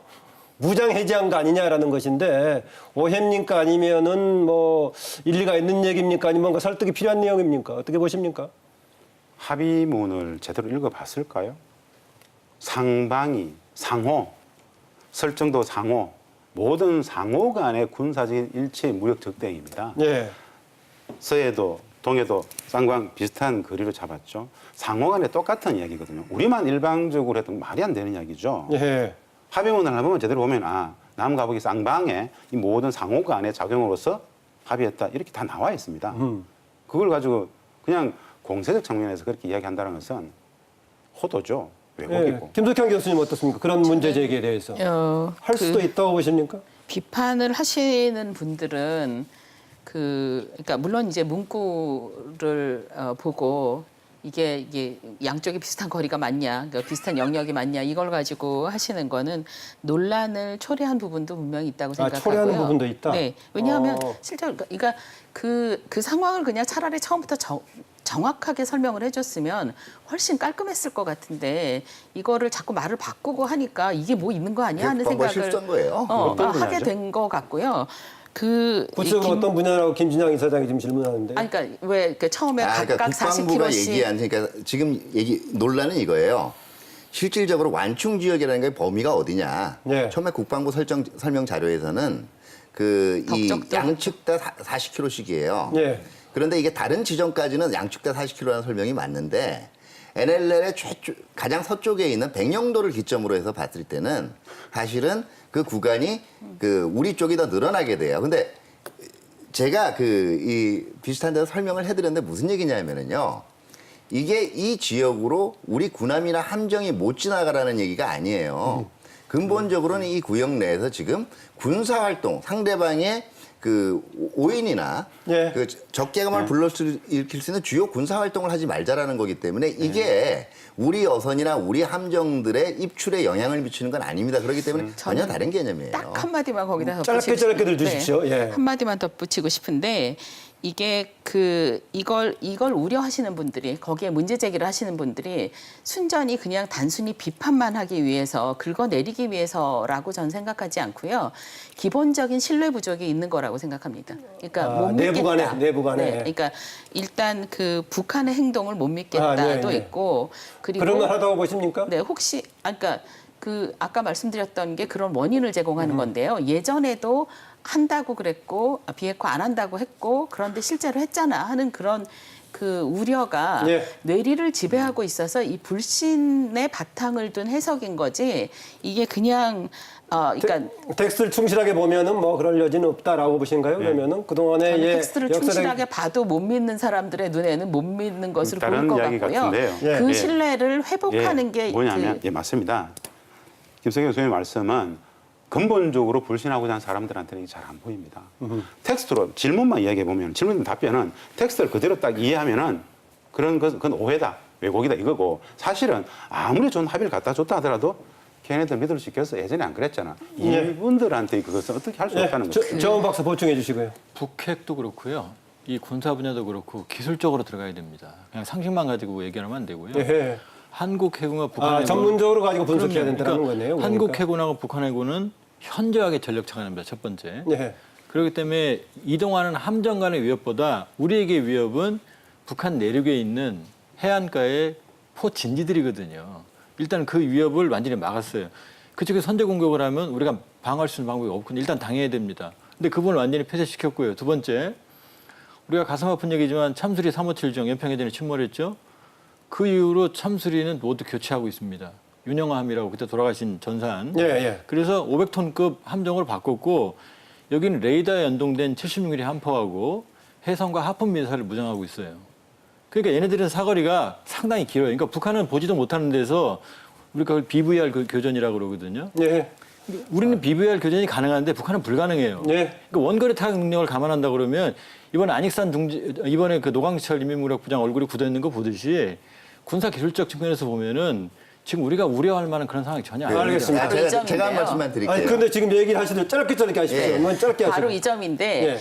무장 해제한 거 아니냐라는 것인데 오해입니까 아니면은 뭐 일리가 있는 얘기입니까 아니면 뭔가 설득이 필요한 내용입니까 어떻게 보십니까? 합의문을 제대로 읽어봤을까요? 상방위, 상호, 설정도 상호, 모든 상호 간의 군사적인 일체 무력 적대입니다. 예, 서해도 동해도 쌍방 비슷한 거리로 잡았죠. 상호 간에 똑같은 이야기거든요. 우리만 일방적으로 했던 말이 안 되는 이야기죠. 예, 합의문을 한번 제대로 보면 남과 북이 쌍방에 이 모든 상호 간의 작용으로서 합의했다 이렇게 다 나와 있습니다. 그걸 가지고 그냥 공세적 측면에서 그렇게 이야기한다는 것은 호도죠. 왜곡이고. 김석현 교수님 어떻습니까? 그런 문제 제기에 대해서 할 수도 있다고 보십니까? 비판을 하시는 분들은 그러니까 물론 이제 문구를 보고 이게 양쪽이 비슷한 거리가 맞냐, 그러니까 비슷한 영역이 맞냐 이걸 가지고 하시는 거는 논란을 초래한 부분도 분명히 있다고 생각하고요. 초래하는 부분도 있다. 네, 왜냐하면 실제로 그러니까 그 상황을 그냥 차라리 처음부터 정확하게 설명을 해줬으면 훨씬 깔끔했을 것 같은데 이거를 자꾸 말을 바꾸고 하니까 이게 뭐 있는 거 아니야 하는 생각을 실수한 거예요. 하게 된 것 같고요. 구체적으로 어떤 분야라고 김진양 이사장이 지금 질문하는데. 아니, 그러니까 왜 처음에 그러니까 각각 국방부가 40km씩 얘기한 그러니까 지금 논란은 이거예요. 실질적으로 완충 지역이라는 게 범위가 어디냐. 네. 처음에 국방부 설명 자료에서는 이 덕적도 양측 다 40km씩이에요. 네. 그런데 이게 다른 지점까지는 양측 다 40km라는 설명이 맞는데 NLL의 가장 서쪽에 있는 백령도를 기점으로 해서 봤을 때는 사실은 그 구간이 우리 쪽이 더 늘어나게 돼요. 근데 제가 이 비슷한 데서 설명을 해드렸는데 무슨 얘기냐면은요. 이게 이 지역으로 우리 군함이나 함정이 못 지나가라는 얘기가 아니에요. 근본적으로는 이 구역 내에서 지금 군사활동, 상대방의 오인이나 예. 적개감을 불러일으킬 수 있는 주요 군사활동을 하지 말자라는 거기 때문에 이게 우리 어선이나 우리 함정들의 입출에 영향을 미치는 건 아닙니다. 그렇기 때문에 전혀 다른 개념이에요. 딱 한마디만 거기다 덧붙이고 짧게 들어주십시오. 예. 한마디만 덧붙이고 싶은데 이게 이걸 우려하시는 분들이 거기에 문제 제기를 하시는 분들이 순전히 그냥 단순히 비판만 하기 위해서 긁어내리기 위해서라고 저는 생각하지 않고요. 기본적인 신뢰 부족이 있는 거라고 생각합니다. 그러니까 못 믿겠다. 내부 간에. 네, 그러니까 일단 북한의 행동을 못 믿겠다도 예. 있고 그리고 그런 걸 하다고 보십니까? 네, 혹시 그러니까 아까 말씀드렸던 게 그런 원인을 제공하는 건데요. 예전에도 한다고 그랬고 비핵화 안 한다고 했고 그런데 실제로 했잖아 하는 그런 우려가 예. 뇌리를 지배하고 있어서 이 불신의 바탕을 둔 해석인 거지 이게 그냥 그러니까 텍스트를 충실하게 보면은 뭐 그럴 여지는 없다라고 보신가요? 그러면은 그동안에 저는 텍스트를 충실하게 봐도 못 믿는 사람들의 눈에는 못 믿는 것으로 보일 다른 것 이야기 같고요. 같은데요. 그 예. 신뢰를 회복하는 게 뭐냐면 맞습니다. 김석현 교수님의 말씀은 근본적으로 불신하고자 하는 사람들한테는 잘 안 보입니다. 텍스트로 질문만 이야기해 보면 질문 답변은 텍스트를 그대로 딱 이해하면은 그건 오해다, 왜곡이다 이거고 사실은 아무리 좋은 합의를 갖다 줬다 하더라도 걔네들 믿을 수 있겠어? 예전에 안 그랬잖아. 이분들한테 그것은 어떻게 할 수 없다는 거죠. 정원 박사 보충해 주시고요. 북핵도 그렇고요. 이 군사 분야도 그렇고 기술적으로 들어가야 됩니다. 그냥 상식만 가지고 얘기하면 안 되고요. 예. 한국 해군과 북한 해군 전문적으로 가지고 분석해야 그럼요. 된다는 거네요. 한국 그러니까. 해군하고 북한 해군은 현저하게 전력 차원입니다. 첫 번째. 예. 그렇기 때문에 이동하는 함정 간의 위협보다 우리에게 위협은 북한 내륙에 있는 해안가의 포진지들이거든요. 일단 그 위협을 완전히 막았어요. 그쪽에 선제 공격을 하면 우리가 방어할 수 있는 방법이 없거든요. 일단 당해야 됩니다. 근데 그분을 완전히 폐쇄시켰고요. 두 번째, 우리가 가슴 아픈 얘기지만 참수리 357정 연평해전에 침몰했죠. 그 이후로 참수리는 모두 교체하고 있습니다. 윤영함이라고 그때 돌아가신 전산. 예. 그래서 500톤급 함정을 바꿨고 여기는 레이더에 연동된 76mm 함포하고 해성과 하품 미사일을 무장하고 있어요. 그러니까 얘네들은 사거리가 상당히 길어요. 그러니까 북한은 보지도 못하는 데서 우리가 그걸 BVR 교전이라고 그러거든요. 예. 우리는 BVR 교전이 가능한데 북한은 불가능해요. 예. 그러니까 원거리 타격 능력을 감안한다 그러면 이번에 노광철 인민무력부장 얼굴이 굳어 있는 거 보듯이 군사 기술적 측면에서 보면은 지금 우리가 우려할 만한 그런 상황이 전혀 아닙니다. 알겠습니다. 바로 이 제가 한 점인데요. 말씀만 드릴게요. 아니 근데 지금 얘기를 하시는데 짧게 하십시오. 예. 짧게 하시고. 바로 이 점인데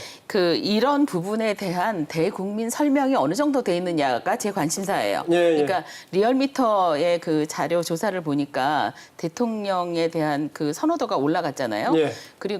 이런 부분에 대한 대국민 설명이 어느 정도 돼 있느냐가 제 관심사예요. 그러니까 리얼미터의 그 자료 조사를 보니까 대통령에 대한 그 선호도가 올라갔잖아요.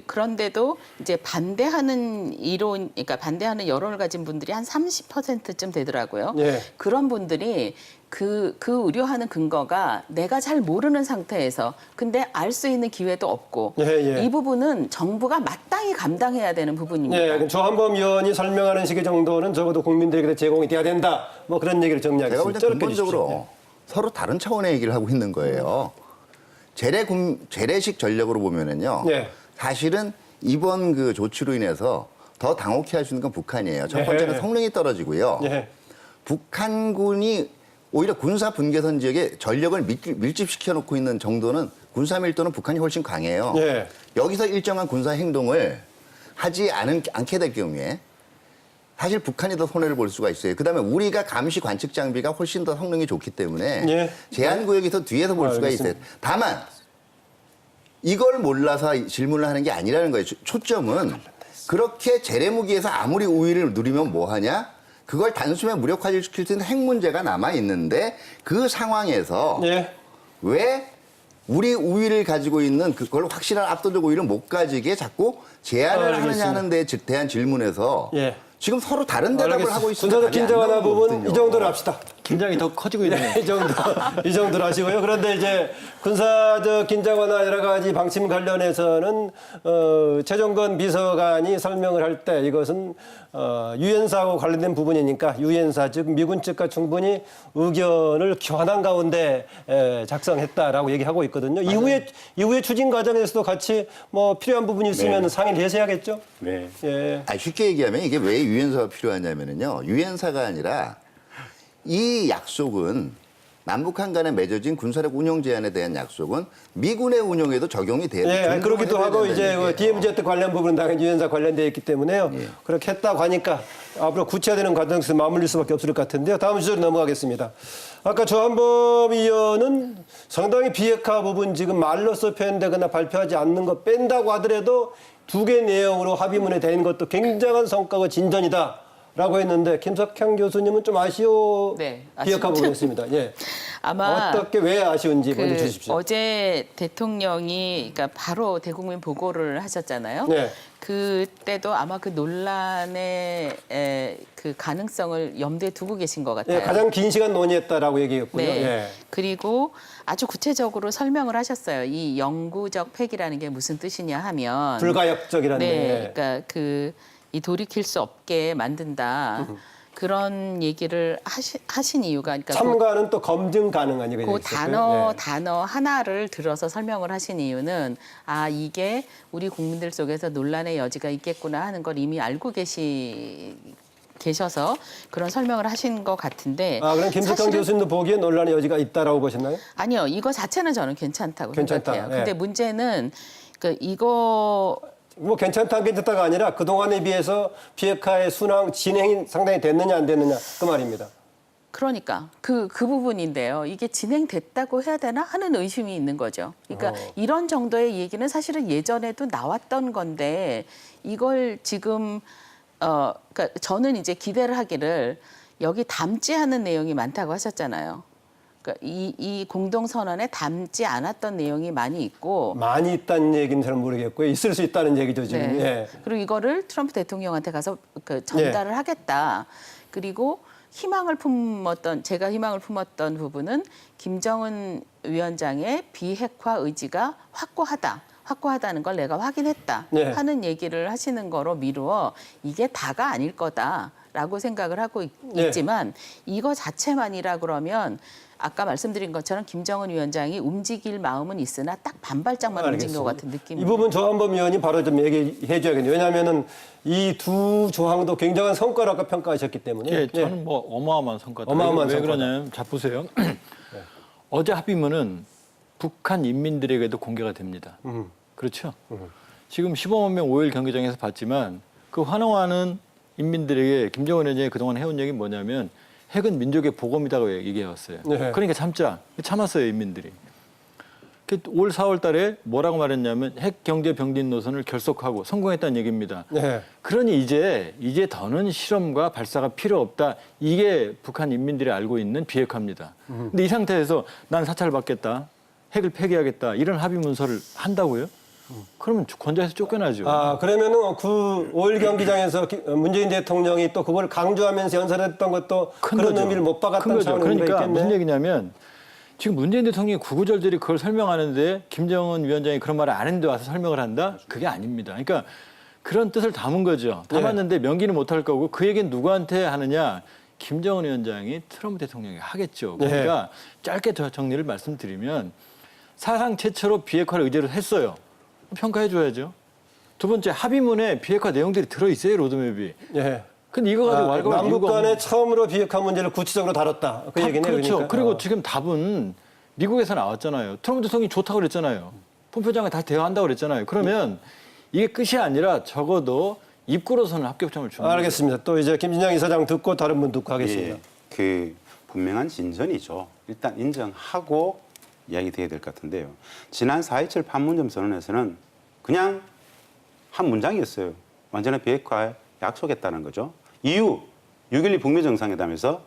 그런데도 이제 반대하는 그러니까 반대하는 여론을 가진 분들이 한 30%쯤 되더라고요. 그런 분들이 그 우려하는 근거가 내가 잘 모르는 상태에서 근데 알 수 있는 기회도 없고 이 부분은 정부가 마땅히 감당해야 되는 부분입니다. 조한범 의원이 설명하는 시기 정도는 적어도 국민들에게 제공이 돼야 된다. 뭐 그런 얘기를 정리하겠습니다. 제가 볼 때 근본적으로 서로 다른 차원의 얘기를 하고 있는 거예요. 재래식 전력으로 보면은요. 사실은 이번 그 조치로 인해서 더 당혹해 할 수 있는 건 북한이에요. 첫 번째는 성능이 떨어지고요. 예. 북한군이 오히려 군사 분계선 지역에 전력을 밀집시켜 놓고 있는 정도는 군사 밀도는 북한이 훨씬 강해요. 예. 여기서 일정한 군사 행동을 하지 않게 될 경우에 사실 북한이 더 손해를 볼 수가 있어요. 그다음에 우리가 감시 관측 장비가 훨씬 더 성능이 좋기 때문에 예. 제한 구역에서 뒤에서 볼 수가 있어요. 다만 이걸 몰라서 질문을 하는 게 아니라는 거예요. 초점은 그렇게 재래무기에서 아무리 우위를 누리면 뭐하냐? 그걸 단숨에 무력화시킬 수 있는 핵 문제가 남아 있는데 그 상황에서 예. 왜 우리 우위를 가지고 있는 그걸 확실한 압도적 우위를 못 가지게 자꾸 제한을 하느냐 하는 데 대한 질문에서 예. 지금 서로 다른 대답을 하고 있습니다. 군사적 긴장 하나 부분 이 정도로 합시다. 긴장이 더 커지고 있네요. 네, 이 정도로 하시고요. 그런데 이제 군사적 긴장 완화 여러 가지 방침 관련해서는 최종건 비서관이 설명을 할 때 이것은 유엔사하고 관련된 부분이니까 유엔사 즉 미군 측과 충분히 의견을 교환한 가운데 작성했다라고 얘기하고 있거든요. 이후에 추진 과정에서도 같이 뭐 필요한 부분이 있으면 상의를 해서야겠죠. 네. 예. 쉽게 얘기하면 이게 왜 유엔사가 필요하냐면요. 유엔사가 아니라 이 약속은 남북한 간에 맺어진 군사력 운용 제한에 대한 약속은 미군의 운용에도 적용이 돼야 예, 그러기도 하고 이제 DMZ 관련 부분은 당연히 유엔사 관련되어 있기 때문에요. 예. 그렇게 했다고 하니까 앞으로 구체화되는 과정에서 맞물릴 수밖에 없을 것 같은데요. 다음 주제로 넘어가겠습니다. 아까 조한범 의원은 상당히 비핵화 부분 지금 말로써 표현되거나 발표하지 않는 거 뺀다고 하더라도 두 개 내용으로 합의문에 된 것도 굉장한 성과가 진전이다. 라고 했는데 김석향 교수님은 좀 네, 비핵화 부분이었습니다. 예. 아마 어떻게 왜 아쉬운지 먼저 주십시오. 어제 대통령이 그러니까 바로 대국민 보고를 하셨잖아요. 네. 그때도 아마 그 논란의 그 가능성을 염두에 두고 계신 것 같아요. 예, 가장 긴 시간 논의했다라고 얘기했고요. 네. 예. 그리고 아주 구체적으로 설명을 하셨어요. 이 영구적 폐기라는 게 무슨 뜻이냐 하면 불가역적이라는 네, 그러니까 이 돌이킬 수 없게 만든다. 그런 얘기를 하신 이유가 그러니까 참가는 또 검증 가능한 얘기가 그 있었고요. 단어 하나를 들어서 설명을 하신 이유는 이게 우리 국민들 속에서 논란의 여지가 있겠구나 하는 걸 이미 알고 계셔서 그런 설명을 하신 것 같은데. 그럼 김석환 교수님도 보기에 논란의 여지가 있다라고 보셨나요? 아니요, 이거 자체는 저는 괜찮다고 생각해요. 예. 근데 문제는 이거 뭐 괜찮다가 아니라 그동안에 비해서 비핵화의 순항 진행이 상당히 됐느냐 안 됐느냐 그 말입니다. 그러니까 그 부분인데요. 이게 진행됐다고 해야 되나 하는 의심이 있는 거죠. 그러니까 이런 정도의 얘기는 사실은 예전에도 나왔던 건데 이걸 지금 그러니까 저는 이제 기대를 하기를 여기 담지 않은 내용이 많다고 하셨잖아요. 그러니까 이 공동선언에 담지 않았던 내용이 많이 있고 많이 있다는 얘기는 잘 모르겠고요. 있을 수 있다는 얘기죠 지금. 네. 예. 그리고 이거를 트럼프 대통령한테 가서 전달을 하겠다. 그리고 제가 희망을 품었던 부분은 김정은 위원장의 비핵화 의지가 확고하다는 걸 내가 확인했다 네. 하는 얘기를 하시는 거로 미루어 이게 다가 아닐 거다라고 생각을 하고 있지만 이거 자체만이라 그러면 아까 말씀드린 것처럼 김정은 위원장이 움직일 마음은 있으나 딱 반발짝만 움직인 것 같은 느낌입니다. 이 부분 조한범 의원이 바로 좀 얘기해 줘야겠네요. 왜냐하면 이 두 조항도 굉장한 성과라고 평가하셨기 때문에. 예, 저는 뭐 어마어마한 성과다. 어마어마한 왜 성과다. 그러냐면 자 보세요. 어제 합의문은 북한 인민들에게도 공개가 됩니다. 그렇죠? 지금 15만 명 5일 경기장에서 봤지만 그 환호하는 인민들에게 김정은 위원장이 그동안 해온 얘기는 뭐냐면 핵은 민족의 복음이라고 얘기해왔어요. 네. 그러니까 참았어요, 인민들이. 올 4월 달에 뭐라고 말했냐면 핵 경제 병진 노선을 결속하고 성공했다는 얘기입니다. 네. 그러니 이제 더는 실험과 발사가 필요 없다. 이게 북한 인민들이 알고 있는 비핵화입니다. 근데 이 상태에서 난 사찰을 받겠다. 핵을 폐기하겠다. 이런 합의 문서를 한다고요? 그러면 권좌에서 쫓겨나죠. 그러면은 그 5일 경기장에서 문재인 대통령이 또 그걸 강조하면서 연설했던 것도 그런 거죠. 의미를 못 박았다는 차원이 그러니까 있겠네. 무슨 얘기냐면 지금 문재인 대통령이 구구절절히 그걸 설명하는데 김정은 위원장이 그런 말을 안 했는데 와서 설명을 한다? 그게 아닙니다. 그러니까 그런 뜻을 담은 거죠. 담았는데 명기는 못할 거고 그 얘기는 누구한테 하느냐? 김정은 위원장이 트럼프 대통령이 하겠죠. 그러니까 짧게 정리를 말씀드리면 사상 최초로 비핵화를 의제로 했어요. 평가해 줘야죠. 두 번째 합의문에 비핵화 내용들이 들어 있어요 로드맵이. 예. 근데 이거 가지고 왈가왈 남북 이유가 간에 없는- 처음으로 비핵화 문제를 구체적으로 다뤘다. 그 얘기네요. 그렇죠. 그러니까. 그리고 지금 답은 미국에서 나왔잖아요. 트럼프 대통령이 좋다고 그랬잖아요. 폼페이오 장관이 다시 대화한다고 그랬잖아요. 그러면 이게 끝이 아니라 적어도 입구로서는 합격점을 주는 거예요. 알겠습니다. 또 이제 김진영 이사장 듣고 다른 분 듣고 하겠습니다. 예, 그 분명한 진전이죠. 일단 인정하고 이야기 돼야 될 것 같은데요. 지난 4.27 판문점 선언에서는 그냥 한 문장이었어요. 완전한 비핵화에 약속했다는 거죠. 이후 6.12 북미 정상회담에서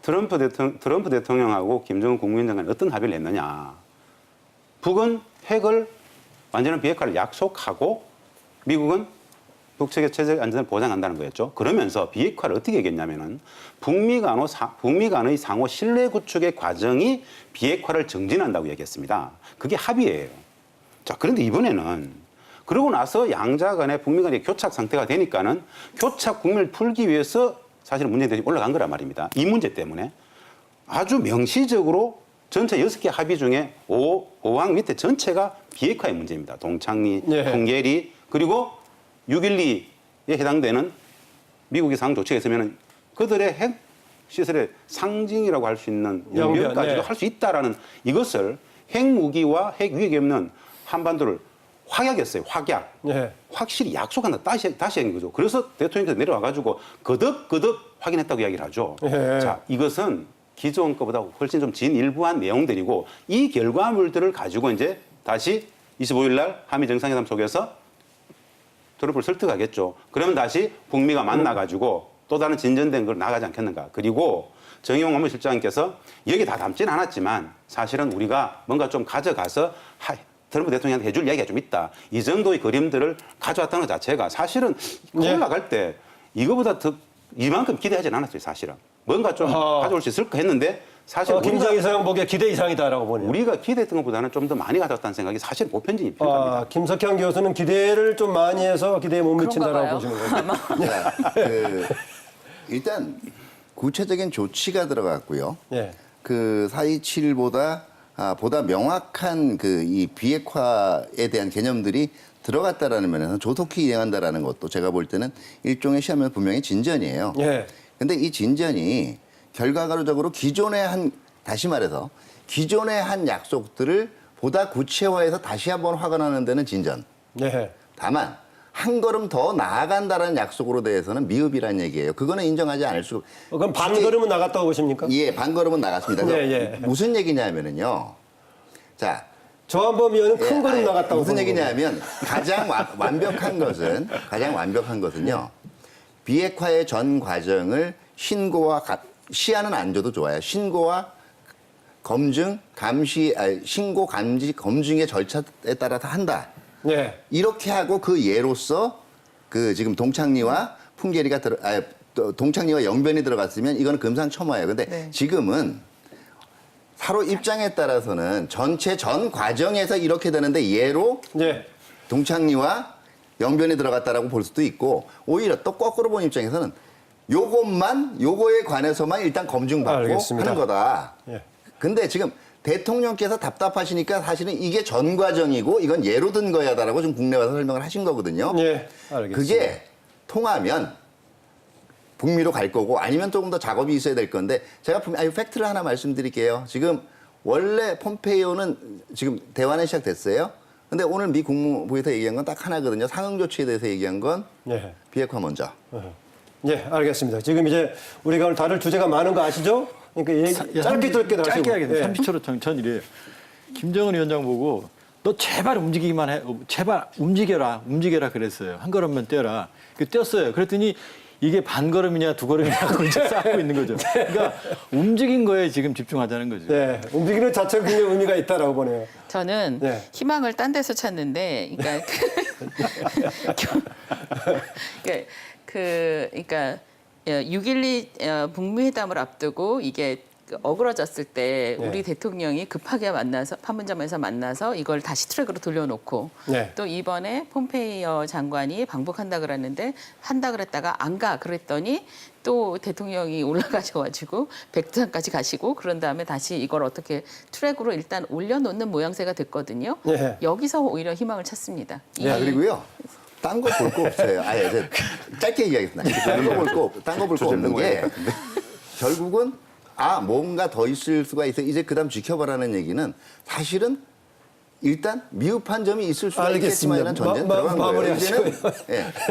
트럼프 대통령하고 김정은 국무위원 장관이 어떤 합의를 했느냐. 북은 핵을 완전한 비핵화를 약속하고 미국은 북측의 체제 안전을 보장한다는 거였죠. 그러면서 비핵화를 어떻게 얘기했냐면은 북미 간의 상호 신뢰 구축의 과정이 비핵화를 정진한다고 얘기했습니다. 그게 합의예요. 자, 그런데 이번에는 그러고 나서 양자 간에 북미 간의 교착 상태가 되니까는 교착 국면을 풀기 위해서 사실은 문재인 대통령이 올라간 거란 말입니다. 이 문제 때문에 아주 명시적으로 전체 6개 합의 중에 5항 밑에 전체가 비핵화의 문제입니다. 동창리, 네. 풍계리, 그리고 6.12에 해당되는 미국의 상응 조치가 있으면 그들의 핵 시설의 상징이라고 할 수 있는 영변까지도 네. 할 수 있다라는 이것을 핵무기와 핵 위협이 없는 한반도를 확약했어요. 확약. 네. 확실히 약속한다. 다시 하는 거죠. 그래서 대통령께서 내려와가지고 거듭 확인했다고 이야기를 하죠. 네. 자, 이것은 기존 것보다 훨씬 좀 진일부한 내용들이고 이 결과물들을 가지고 이제 다시 25일 날 한미 정상회담 속에서 트럼프를 설득하겠죠. 그러면 다시 북미가 만나가지고 또 다른 진전된 걸 나가지 않겠는가. 그리고 정의용 업무실장님께서 여기 다 담지는 않았지만 사실은 우리가 뭔가 좀 가져가서 트럼프 대통령한테 해줄 이야기가 좀 있다. 이 정도의 그림들을 가져왔다는 것 자체가 사실은 올라갈 때 이거보다 더 이만큼 기대하지는 않았어요. 사실은. 뭔가 좀 가져올 수 있을까 했는데 사실 김진영 이사장 보기에 기대 이상이다라고 보네요. 우리가 기대했던 것보다는 좀 더 많이 가져왔다는 생각이 사실 보편적인 평가입니다. 김석현 교수는 기대를 좀 많이 해서 기대에 못 미친다라고 봐요. 보시는 거죠. 일단 구체적인 조치가 들어갔고요. 예. 그 4.27보다 보다 명확한 그 이 비핵화에 대한 개념들이 들어갔다라는 면에서 조속히 이행한다라는 것도 제가 볼 때는 일종의 시험은 분명히 진전이에요. 예. 근데 이 진전이 결과적으로 다시 말해서 기존의 한 약속들을 보다 구체화해서 다시 한번 확언하는 데는 진전. 예. 다만 한 걸음 더 나아간다는 약속으로 대해서는 미흡이라는 얘기예요. 그거는 인정하지 않을 수. 그럼 반 걸음은 나갔다고 보십니까? 예, 반 걸음은 나갔습니다. 예. 무슨 얘기냐면은요. 자, 저한범 의원은 큰 걸음 나갔다고 무슨 보는 얘기냐면 가장 완벽한 것은요. 비핵화의 전 과정을 시한은 안 줘도 좋아요. 신고와 검증, 신고, 감지, 검증의 절차에 따라서 한다. 예. 이렇게 하고 그 예로서 그 지금 동창리와 풍계리가 동창리와 영변이 들어갔으면 이거는 금상첨화예요. 근데 네. 지금은 서로 입장에 따라서는 전체 전 과정에서 이렇게 되는데 예로 예. 동창리와 영변이 들어갔다라고 볼 수도 있고 오히려 또 거꾸로 본 입장에서는 요거에 관해서만 일단 검증받고 알겠습니다. 하는 거다. 예. 근데 지금 대통령께서 답답하시니까 사실은 이게 전 과정이고 이건 예로 든 거야다라고 좀 국내 와서 설명을 하신 거거든요. 예. 알겠습니다. 그게 통하면 북미로 갈 거고 아니면 조금 더 작업이 있어야 될 건데 제가 팩트를 하나 말씀드릴게요. 지금 원래 폼페이오는 지금 대화는 시작됐어요. 근데 오늘 미 국무부에서 얘기한 건 딱 하나거든요. 상응 조치에 대해서 얘기한 건 예. 비핵화 먼저. 예, 알겠습니다. 지금 이제 우리가 오늘 다룰 주제가 많은 거 아시죠? 그러니까 짧게 하시고. 짧게 하겠습니다. 예. 30초로 전 이래요. 김정은 위원장 보고 너 제발 움직이기만 해. 제발 움직여라 그랬어요. 한 걸음만 떼라. 뛰었어요. 그랬더니 이게 반 걸음이냐 두 걸음이냐고 이제 쌓고 있는 거죠. 그러니까 움직인 거에 지금 집중하자는 거죠. 네, 움직이는 자체가 굉장히 의미가 있다라고 보네요. 저는 네. 희망을 딴 데서 찾는데, 그러니까 6.12 북미 회담을 앞두고 이게 어그러졌을 때 네. 우리 대통령이 급하게 만나서 판문점에서 만나서 이걸 다시 트랙으로 돌려놓고 네. 또 이번에 폼페이오 장관이 방북한다 그랬는데 한다 그랬다가 안 가 그랬더니 또 대통령이 올라가셔가지고 백두산까지 가시고 그런 다음에 다시 이걸 어떻게 트랙으로 일단 올려놓는 모양새가 됐거든요. 네. 여기서 오히려 희망을 찾습니다. 그리고요. 딴 거 볼 거 없어요. 아예 짧게 얘기하겠습니다. 딴 거 볼 거 없는 게 결국은 뭔가 더 있을 수가 있어. 이제 그다음 지켜봐라는 얘기는 사실은 일단 미흡한 점이 있을 수가 있겠지만이라는 전제는 들어간 거예요. 이제는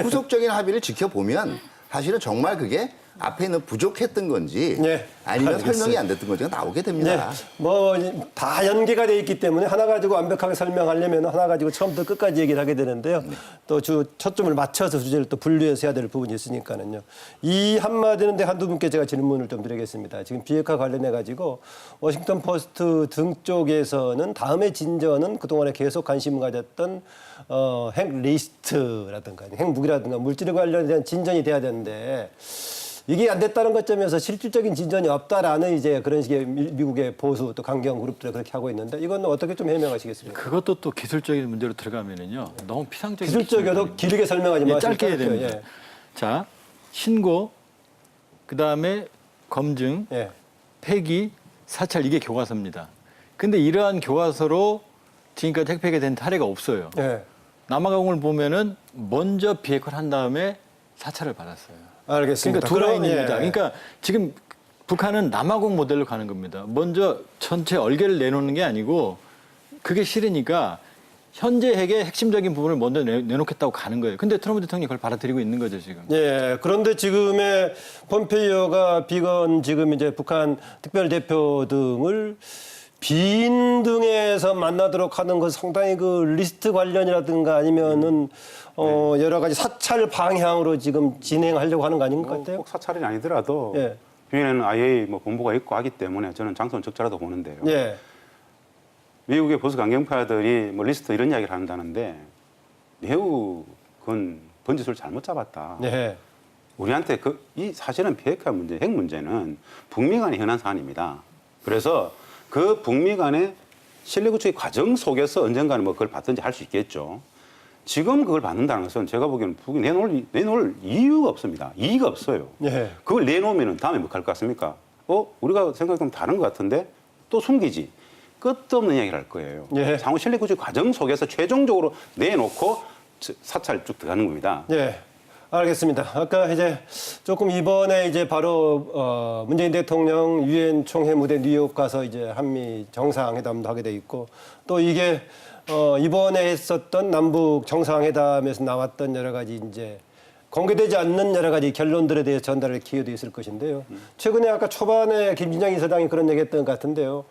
후속적인 합의를 지켜보면 사실은 정말 그게 앞에는 부족했던 건지 아니면 설명이 안 됐던 건지가 나오게 됩니다. 뭐 다 연계가 돼 있기 때문에 하나 가지고 완벽하게 설명하려면 하나 가지고 처음부터 끝까지 얘기를 하게 되는데요. 또 초점을 맞춰서 주제를 또 분류해서 해야 될 부분이 있으니까는요. 이 한마디는 한두 분께 제가 질문을 좀 드리겠습니다. 지금 비핵화 관련해 가지고 워싱턴 포스트 등 쪽에서는 다음의 진전은 그동안에 계속 관심을 가졌던 핵 리스트라든가 핵 무기라든가 물질 관련된 진전이 돼야 되는데 이게 안 됐다는 것점에서 실질적인 진전이 없다라는 이제 그런 식의 미국의 보수 또 강경 그룹들이 그렇게 하고 있는데 이건 어떻게 좀 해명하시겠습니까? 그것도 또 기술적인 문제로 들어가면은요 너무 피상적인. 기술적이어도 길게 설명하지 마시고 짧게 해야 됩니다. 자, 신고, 그 다음에 검증, 폐기, 사찰 이게 교과서입니다. 근데 이러한 교과서로 지금까지 핵 폐기된 사례가 없어요. 남아공을 보면은 먼저 비핵화를 한 다음에 사찰을 받았어요. 알겠습니다. 그러니까 두 라인입니다. 그러니까 지금 북한은 남아공 모델로 가는 겁니다. 먼저 전체 얼개를 내놓는 게 아니고 그게 싫으니까 현재 핵의 핵심적인 부분을 먼저 내놓겠다고 가는 거예요. 근데 트럼프 대통령이 그걸 받아들이고 있는 거죠, 지금. 그런데 지금의 폼페이오가 비건 지금 이제 북한 특별대표 등을 빈등에서 만나도록 하는 건 상당히 그 리스트 관련이라든가 아니면은 여러 가지 사찰 방향으로 지금 진행하려고 하는 거 아닌 것 같아요? 꼭 사찰이 아니더라도 비엔에는 IA 본부가 있고 하기 때문에 저는 장소는 적절하다고 보는데요. 미국의 보수 강경파들이 리스트 이런 이야기를 한다는데 매우 그건 번지수를 잘못 잡았다. 우리한테 이 사실은 비핵화 문제, 핵 문제는 북미 간의 현안 사안입니다. 그래서 그 북미 간의 신뢰 구축의 과정 속에서 언젠가는 그걸 받든지 할 수 있겠죠. 지금 그걸 받는다는 것은 제가 보기에는 북이 내놓을 이유가 없습니다. 이의가 없어요. 그걸 내놓으면 다음에 뭐 할 것 같습니까? 우리가 생각하면 다른 것 같은데 또 숨기지. 끝도 없는 이야기를 할 거예요. 상호 신뢰 구축 과정 속에서 최종적으로 내놓고 사찰 쭉 들어가는 겁니다. 알겠습니다. 아까 이제 조금 이번에 이제 바로 문재인 대통령 유엔 총회 무대 뉴욕 가서 이제 한미 정상회담도 하게 돼 있고 또 이게 이번에 했었던 남북 정상회담에서 나왔던 여러 가지 이제 공개되지 않는 여러 가지 결론들에 대해서 전달할 기회도 있을 것인데요. 최근에 아까 초반에 김진영 이사장이 그런 얘기했던 것 같은데요.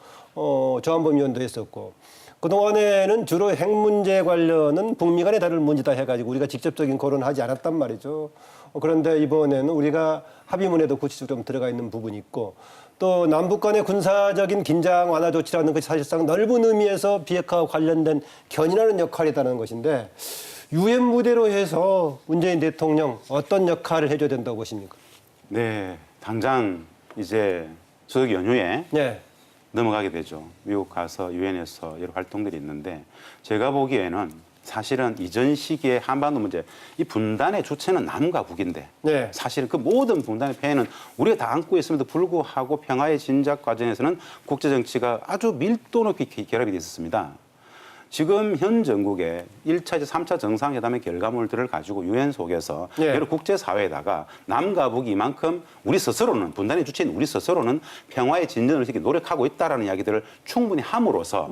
조한범 의원도 했었고. 그동안에는 주로 핵 문제 관련은 북미 간에 다룰 문제다 해가지고 우리가 직접적인 거론을 하지 않았단 말이죠. 그런데 이번에는 우리가 합의문에도 구체적으로 좀 들어가 있는 부분이 있고 또 남북 간의 군사적인 긴장 완화 조치라는 것이 사실상 넓은 의미에서 비핵화와 관련된 견인하는 역할이라는 것인데 유엔 무대로 해서 문재인 대통령 어떤 역할을 해줘야 된다고 보십니까? 당장 이제 추석 연휴에 넘어가게 되죠. 미국 가서 유엔에서 여러 활동들이 있는데 제가 보기에는 사실은 이전 시기에 한반도 문제 이 분단의 주체는 남과 북인데 사실은 그 모든 분단의 폐해는 우리가 다 안고 있음에도 불구하고 평화의 진작 과정에서는 국제정치가 아주 밀도 높게 결합이 돼 있었습니다. 지금 현 정국의 1차, 이제 3차 정상회담의 결과물들을 가지고 유엔 속에서 여러 국제사회에다가 남과 북이 이만큼 우리 스스로는 분단의 주체인 우리 스스로는 평화의 진전을 시키기 노력하고 있다라는 이야기들을 충분히 함으로써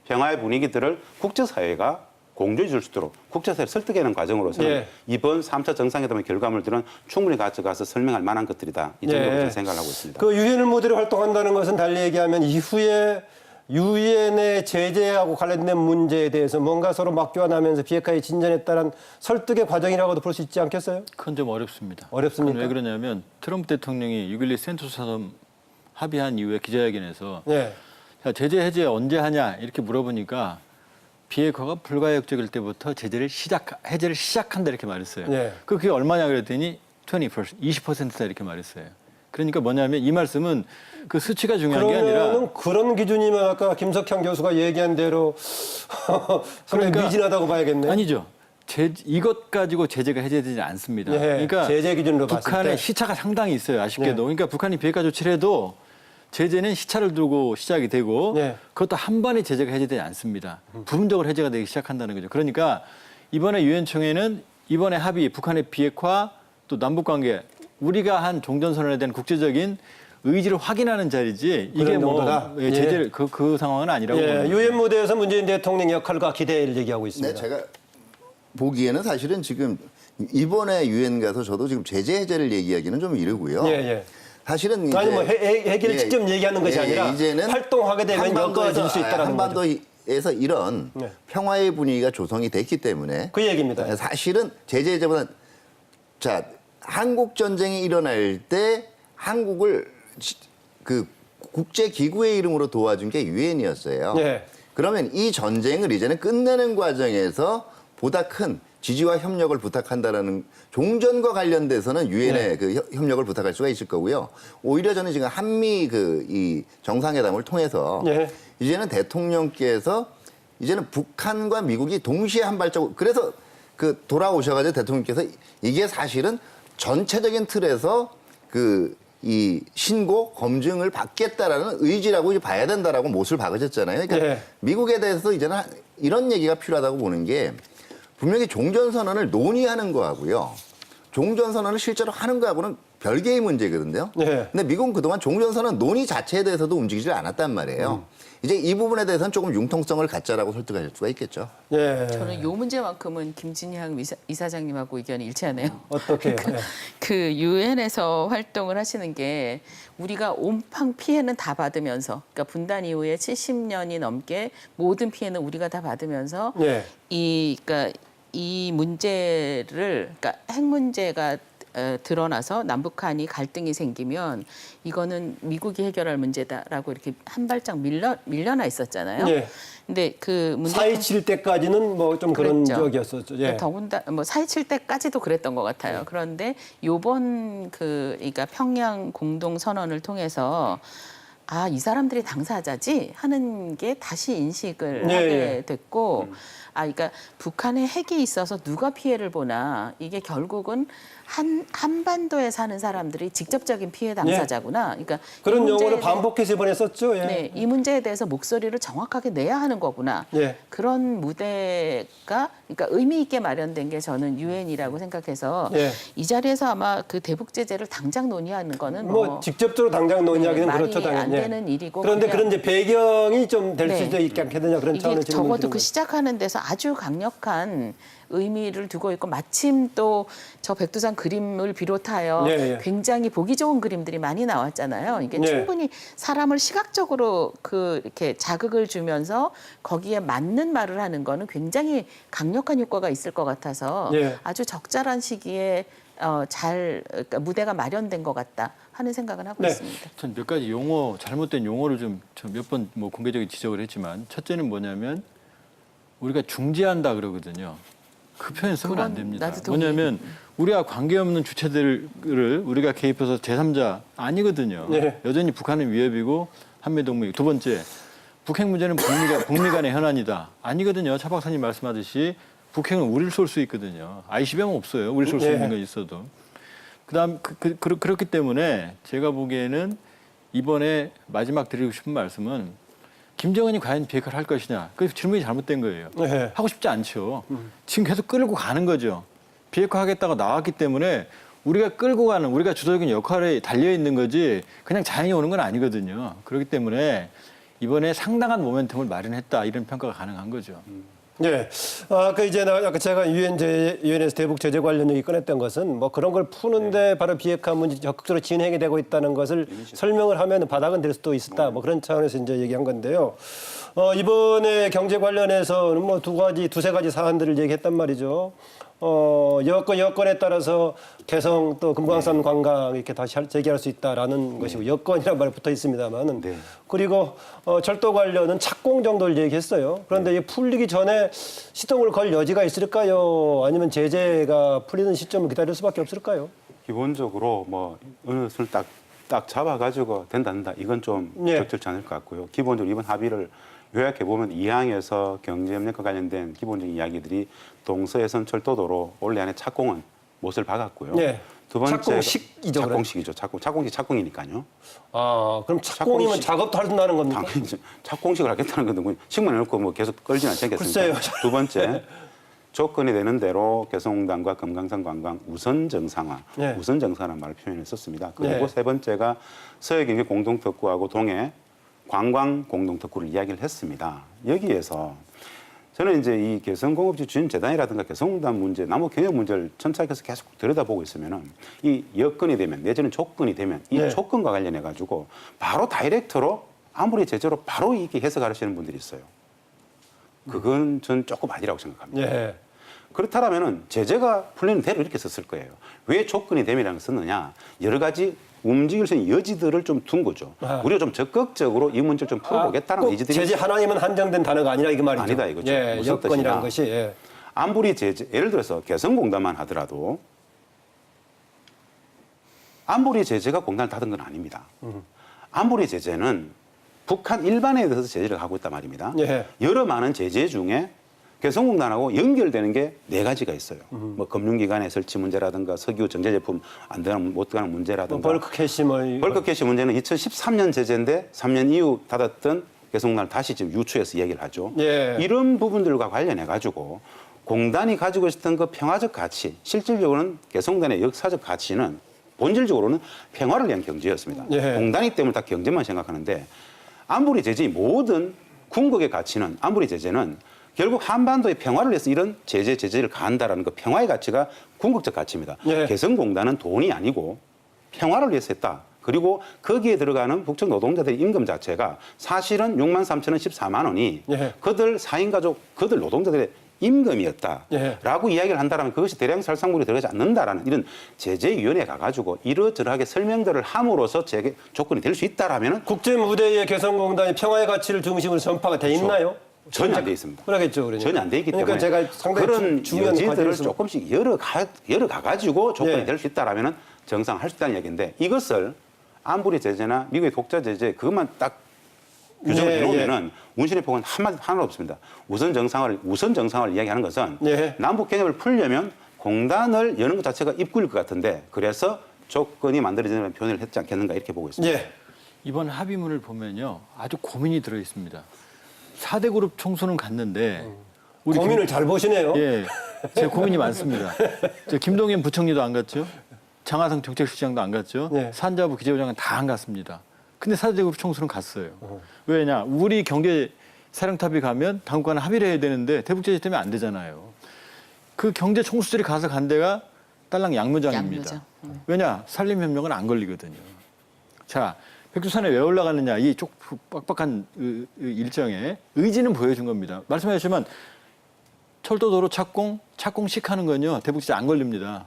평화의 분위기들을 국제사회가 공조해 줄 수 있도록 국제사회를 설득하는 과정으로서는 이번 3차 정상회담의 결과물들은 충분히 가져가서 설명할 만한 것들이다. 이 정도로 생각을 하고 있습니다. 그 유엔 무대로 활동한다는 것은 달리 얘기하면 이후에 유엔의 제재하고 관련된 문제에 대해서 뭔가 서로 맞교환하면서 비핵화에 진전에 따른 설득의 과정이라고도 볼 수 있지 않겠어요? 그건 좀 어렵습니다. 어렵습니까? 왜 그러냐면 트럼프 대통령이 6.12 센토사섬 합의한 이후에 기자회견에서 자, 제재 해제 언제 하냐 이렇게 물어보니까 비핵화가 불가역적일 때부터 해제를 시작한다 이렇게 말했어요. 그게 얼마냐 그랬더니 20%다 이렇게 말했어요. 그러니까 뭐냐면 이 말씀은 그 수치가 중요한 게 아니라 그런 기준이면 아까 김석향 교수가 얘기한 대로 그러니까 미진하다고 봐야겠네. 아니죠. 이것 가지고 제재가 해제되지 않습니다. 그러니까 제재 기준으로 봤을 북한의 때 시차가 상당히 있어요. 아쉽게도. 그러니까 북한이 비핵화 조치를 해도 제재는 시차를 두고 시작이 되고 그것도 한 번에 제재가 해제되지 않습니다. 부분적으로 해제가 되기 시작한다는 거죠. 그러니까 이번에 유엔 총회는 이번에 합의, 북한의 비핵화, 또 남북관계, 우리가 한 종전선언에 대한 국제적인 의지를 확인하는 자리지 이게 그런 뭐 정도다? 제재를 그 상황은 아니라고 예, 봅니다. 유엔 무대에서 문재인 대통령 역할과 기대를 얘기하고 네, 있습니다. 제가 보기에는 사실은 지금 이번에 유엔 가서 저도 지금 제재 해제를 얘기하기는 좀 이르고요. 예, 예. 사실은 아니 이제 뭐 해결을 직접 얘기하는 것이 아니라 이제는 활동하게 되면 엮어질 수 있다라는 거죠. 한반도에서 이런 네. 평화의 분위기가 조성이 됐기 때문에 그 얘기입니다. 사실은 제재 해제보다 자 한국 전쟁이 일어날 때 한국을 그 국제 기구의 이름으로 도와준 게 유엔이었어요. 네. 그러면 이 전쟁을 이제는 끝내는 과정에서 보다 큰 지지와 협력을 부탁한다라는 종전과 관련돼서는 유엔에 네. 그 협력을 부탁할 수가 있을 거고요. 오히려 저는 지금 한미 이 정상회담을 통해서 네. 이제는 대통령께서 이제는 북한과 미국이 동시에 한 발자국 그래서 그 돌아오셔가지고 대통령께서 이게 사실은 전체적인 틀에서 이 신고 검증을 받겠다라는 의지라고 봐야 된다라고 못을 박으셨잖아요. 그러니까 네. 미국에 대해서 이제는 이런 얘기가 필요하다고 보는 게 분명히 종전선언을 논의하는 거하고요. 종전선언을 실제로 하는 거하고는 별개의 문제거든요. 네. 근데 미국은 그동안 종전선언 논의 자체에 대해서도 움직이질 않았단 말이에요. 이제 이 부분에 대해서는 조금 융통성을 갖자라고 설득할 수가 있겠죠. 예. 저는 이 문제만큼은 김진향 이사장님하고 의견이 일치하네요. 어떻게? 그 유엔에서 활동을 하시는 게 우리가 온팡 피해는 다 받으면서, 그러니까 분단 이후에 70년이 넘게 모든 피해는 우리가 다 받으면서 예. 그러니까 이 문제를, 그러니까 핵 문제가 드러나서 남북한이 갈등이 생기면 이거는 미국이 해결할 문제다라고 이렇게 한 발짝 밀려나 있었잖아요. 예. 근데 그 문제 4.27 때까지는 뭐 좀 그런 그랬죠. 적이었었죠. 예. 더군다나 뭐 4.27 때까지도 그랬던 것 같아요. 그런데 요번 그러니까 평양 공동 선언을 통해서 아, 이 사람들이 당사자지 하는 게 다시 인식을 네, 하게 예. 됐고, 그러니까 북한의 핵이 있어서 누가 피해를 보나, 이게 결국은 한반도에 사는 사람들이 직접적인 피해 당사자구나. 그러니까 그런 이 문제에 용어를 대해- 반복해서 이번에 썼죠. 예. 네, 이 문제에 대해서 목소리를 정확하게 내야 하는 거구나. 예. 그런 무대가 그러니까 의미 있게 마련된 게 저는 유엔이라고 생각해서 예. 이 자리에서 아마 그 대북 제재를 당장 논의하는 거는 뭐 직접적으로 당장 논의하기는 말이 그렇죠, 당연히. 안 되는 일이고, 그런데 그냥- 그런 이제 배경이 좀 될 수 네. 있지 않겠느냐 그런 이게 차원에서 질문을 적어도 드리는 그 거죠. 시작하는 데서 아주 강력한 의미를 두고 있고, 마침 또 저 백두산 그림을 비롯하여 예, 예. 굉장히 보기 좋은 그림들이 많이 나왔잖아요. 이게 예. 충분히 사람을 시각적으로 이렇게 자극을 주면서 거기에 맞는 말을 하는 거는 굉장히 강력한 효과가 있을 것 같아서 예. 아주 적절한 시기에 그러니까 무대가 마련된 것 같다 하는 생각은 하고 네. 있습니다. 전 몇 가지 잘못된 용어를 좀 몇 번 뭐 공개적인 지적을 했지만, 첫째는 뭐냐면 우리가 중재한다 그러거든요. 그 표현 쓰면 안 그건 됩니다. 나도 동의해. 뭐냐면 우리가 관계없는 주체들을 우리가 개입해서 제3자 아니거든요. 네. 여전히 북한은 위협이고 한미동맹. 두 번째, 북핵 문제는 북미 간의 현안이다. 아니거든요. 차 박사님 말씀하듯이 북핵은 우리를 쏠 수 있거든요. ICBM은 없어요. 우리를 쏠 수 네. 있는 건 있어도. 그다음 그렇기 때문에 제가 보기에는 이번에 마지막 드리고 싶은 말씀은 김정은이 과연 비핵화를 할 것이냐. 그 질문이 잘못된 거예요. 네. 하고 싶지 않죠. 지금 계속 끌고 가는 거죠. 비핵화하겠다고 나왔기 때문에 우리가 끌고 가는, 우리가 주도적인 역할에 달려 있는 거지 그냥 자연히 오는 건 아니거든요. 그렇기 때문에 이번에 상당한 모멘텀을 마련했다, 이런 평가가 가능한 거죠. 네. 그 이제 아까 제가 유엔에서 대북 제재 관련 얘기 꺼냈던 것은 뭐 그런 걸 푸는데 바로 비핵화 문제 적극적으로 진행이 되고 있다는 것을 설명을 하면 바닥은 될 수도 있었다. 뭐 그런 차원에서 이제 얘기한 건데요. 이번에 경제 관련해서는 뭐 두세 가지 사안들을 얘기했단 말이죠. 여건에 따라서 개성 또 금강산 관광 이렇게 다시 재개할 수 있다라는 것이고, 여건이란 말이 붙어 있습니다만은. 네. 그리고 철도 관련은 착공 정도를 얘기했어요. 그런데 이게 풀리기 전에 시동을 걸 여지가 있을까요? 아니면 제재가 풀리는 시점을 기다릴 수밖에 없을까요? 기본적으로 뭐 어느 수를 딱 잡아가지고 된다 이건 좀 예. 적절치 않을 것 같고요. 기본적으로 이번 합의를 요약해 보면 2항에서 경제협력과 관련된 기본적인 이야기들이 동서해선 철도도로 올해 안에 착공은 못을 박았고요. 네. 두 번째 착공식이죠, 착공식이죠. 착공이니까요. 그럼 착공이면 착공식. 작업도 할수 겁니까? 당연히 착공식을 하겠다는 건데 뭐 식만 해놓고 뭐 계속 끌지는 않지 않겠습니까? 글쎄요. 두 번째 조건이 되는 대로 개성공단과 금강산 관광 우선 정상화, 네. 우선 정상화라는 말을 표현했었습니다. 그리고 네. 세 번째가 서해 경계 공동특구하고 동해 관광 공동특구를 이야기를 했습니다. 여기에서 저는 이제 이 개성공업지 주임재단이라든가 개성공단 문제, 남북 경협 문제를 전체에서 계속 들여다보고 있으면은 이 여건이 되면 내지는 조건이 되면 이 네. 조건과 관련해 가지고 바로 다이렉트로 아무리 제재로 바로 이렇게 해석하시는 분들이 있어요. 그건 전 조금 아니라고 생각합니다. 예. 그렇다면은 제재가 풀리는 대로 이렇게 썼을 거예요. 왜 조건이 됨이라는 걸 썼느냐? 여러 가지 움직일 수 있는 여지들을 좀 둔 거죠. 우리가 좀 적극적으로 이 문제를 좀 풀어보겠다는 꼭 의지들이 제재 하나이면 한정된 단어가 아니라 이거 말이죠. 아니다 이거죠. 예, 무슨 여건이라는 뜻이냐? 것이. 예. 안보리 제재, 예를 들어서 개성공단만 하더라도 안보리 제재가 공단을 닫은 건 아닙니다. 안보리 제재는 북한 일반에 대해서 제재를 하고 있단 말입니다. 예. 여러 많은 제재 중에 개성공단하고 연결되는 게 네 가지가 있어요. 뭐 금융기관의 설치 문제라든가 석유 정제제품 안 되는 못 들어가는 문제라든가 벌크 캐시 뭐 벌크 캐시 문제는 2013년 제재인데 3년 이후 닫았던 개성공단을 다시 지금 유추해서 얘기를 하죠. 예. 이런 부분들과 관련해 가지고 공단이 가지고 있었던 그 평화적 가치, 실질적으로는 개성공단의 역사적 가치는 본질적으로는 평화를 위한 경제였습니다. 예. 공단이 때문에 다 경제만 생각하는데 안보리 제재의 모든 궁극의 가치는 안보리 제재는 결국 한반도의 평화를 위해서 이런 제재를 가한다라는 그 평화의 가치가 궁극적 가치입니다. 예. 개성공단은 돈이 아니고 평화를 위해서 했다. 그리고 거기에 들어가는 북측 노동자들의 임금 자체가 사실은 6만 3천 원, 14만 원이 예. 그들 4인 가족, 그들 노동자들의 임금이었다라고 예. 이야기를 한다면 그것이 대량 살상물이 들어가지 않는다라는 이런 제재위원회에 가가지고 이러저러하게 설명들을 함으로써 재개 조건이 될 수 있다라면은 국제 무대의 개성공단이 평화의 가치를 중심으로 전파가 돼 있나요? 전혀 안 돼 있습니다. 그러겠죠, 그러니까. 전혀 안 돼 있기 그러니까 때문에 제가 상당히 그런 중요한 여지들을 과제를 조금씩 열어가지고 조건이 예. 될 수 있다라면은 정상할 수 있다는 얘기인데 이것을 안보리 제재나 미국의 독자 제재 그것만 딱 규정을 예, 해놓으면은 문신의 폭은 하나도 없습니다. 우선 정상화를 이야기하는 것은 예. 남북 경협을 풀려면 공단을 여는 것 자체가 입구일 것 같은데 그래서 조건이 만들어지는 표현을 했지 않겠는가 이렇게 보고 있습니다. 예. 이번 합의문을 보면요. 아주 고민이 들어 있습니다. 4대 그룹 총수는 갔는데 우리 고민을 잘 보시네요. 예. 제 고민이 많습니다. 저 김동연 부총리도 안 갔죠. 장하성 정책실장도 안 갔죠. 네. 산자부 기재부장은 다 안 갔습니다. 근데 4대 그룹 총수는 갔어요. 왜냐? 우리 경제 사령탑이 가면 당국간에 합의를 해야 되는데 대북 제재 때문에 안 되잖아요. 그 경제 총수들이 가서 간 데가 딸랑 양묘장입니다. 왜냐? 산림협력은 안 걸리거든요. 자, 백두산에 왜 올라가느냐? 이 쪽 빡빡한 일정에 의지는 보여준 겁니다. 말씀해 주시면 철도도로 착공식 하는 건요. 대북 제재 안 걸립니다.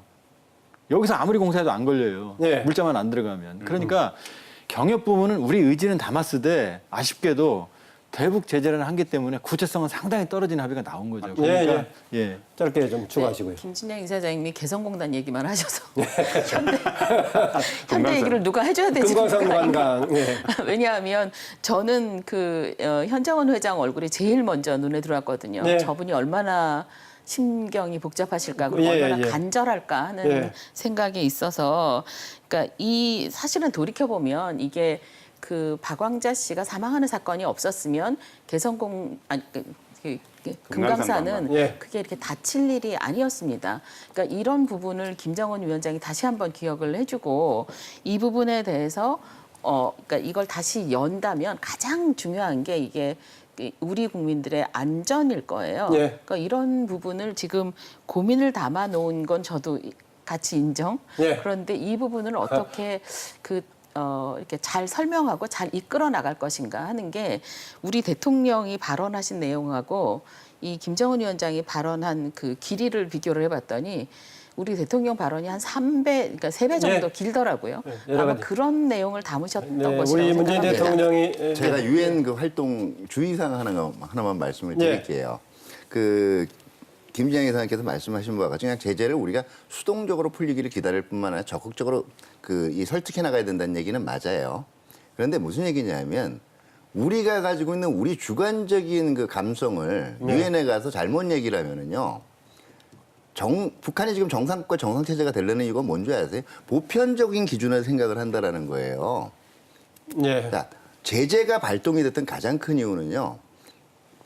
여기서 아무리 공사해도 안 걸려요. 네. 물자만 안 들어가면. 그러니까 경협 부분은 우리 의지는 담았으되 아쉽게도 대북 제재라는 한계 때문에 구체성은 상당히 떨어진 합의가 나온 거죠. 그러니까 예. 짧게 좀 추가하시고요. 김진영 이사장님이 개성공단 얘기만 하셔서 네. 현대 얘기를 누가 해줘야 되지? 금강산 관광. 예. 왜냐하면 저는 현정원 회장 얼굴이 제일 먼저 눈에 들어왔거든요. 네. 저분이 얼마나 심경이 복잡하실까, 그리고 예, 얼마나 예. 간절할까 하는 예. 생각이 있어서, 그러니까 사실은 돌이켜 보면 이게 박광자 씨가 사망하는 사건이 없었으면 금강산은 예. 그게 이렇게 다칠 일이 아니었습니다. 그러니까 이런 부분을 김정은 위원장이 다시 한번 기억을 해주고 이 부분에 대해서 그러니까 이걸 다시 연다면 가장 중요한 게 이게 우리 국민들의 안전일 거예요. 예. 그러니까 이런 부분을 지금 고민을 담아 놓은 건 저도 같이 인정. 예. 그런데 이 부분을 어떻게 이렇게 잘 설명하고 잘 이끌어 나갈 것인가 하는 게 우리 대통령이 발언하신 내용하고 이 김정은 위원장이 발언한 그 길이를 비교를 해봤더니 우리 대통령 발언이 한 3배, 그러니까 3배 정도 네. 길더라고요. 네, 여러 아마 가지. 그런 내용을 담으셨던 네, 것이라고 우리 문재인 생각합니다. 대통령이 제가 유엔 그 활동 주의사항 하나만 말씀을 네. 드릴게요. 김진영 이사님께서 말씀하신 바와 같이 그냥 제재를 우리가 수동적으로 풀리기를 기다릴 뿐만 아니라 적극적으로 이 설득해 나가야 된다는 얘기는 맞아요. 그런데 무슨 얘기냐면 우리가 가지고 있는 우리 주관적인 그 감성을 유엔에 가서 잘못 얘기를 하면은요. 북한이 지금 정상국가 정상체제가 되려는 이유가 뭔지 아세요? 보편적인 기준을 생각을 한다라는 거예요. 예. 자, 제재가 발동이 됐던 가장 큰 이유는요.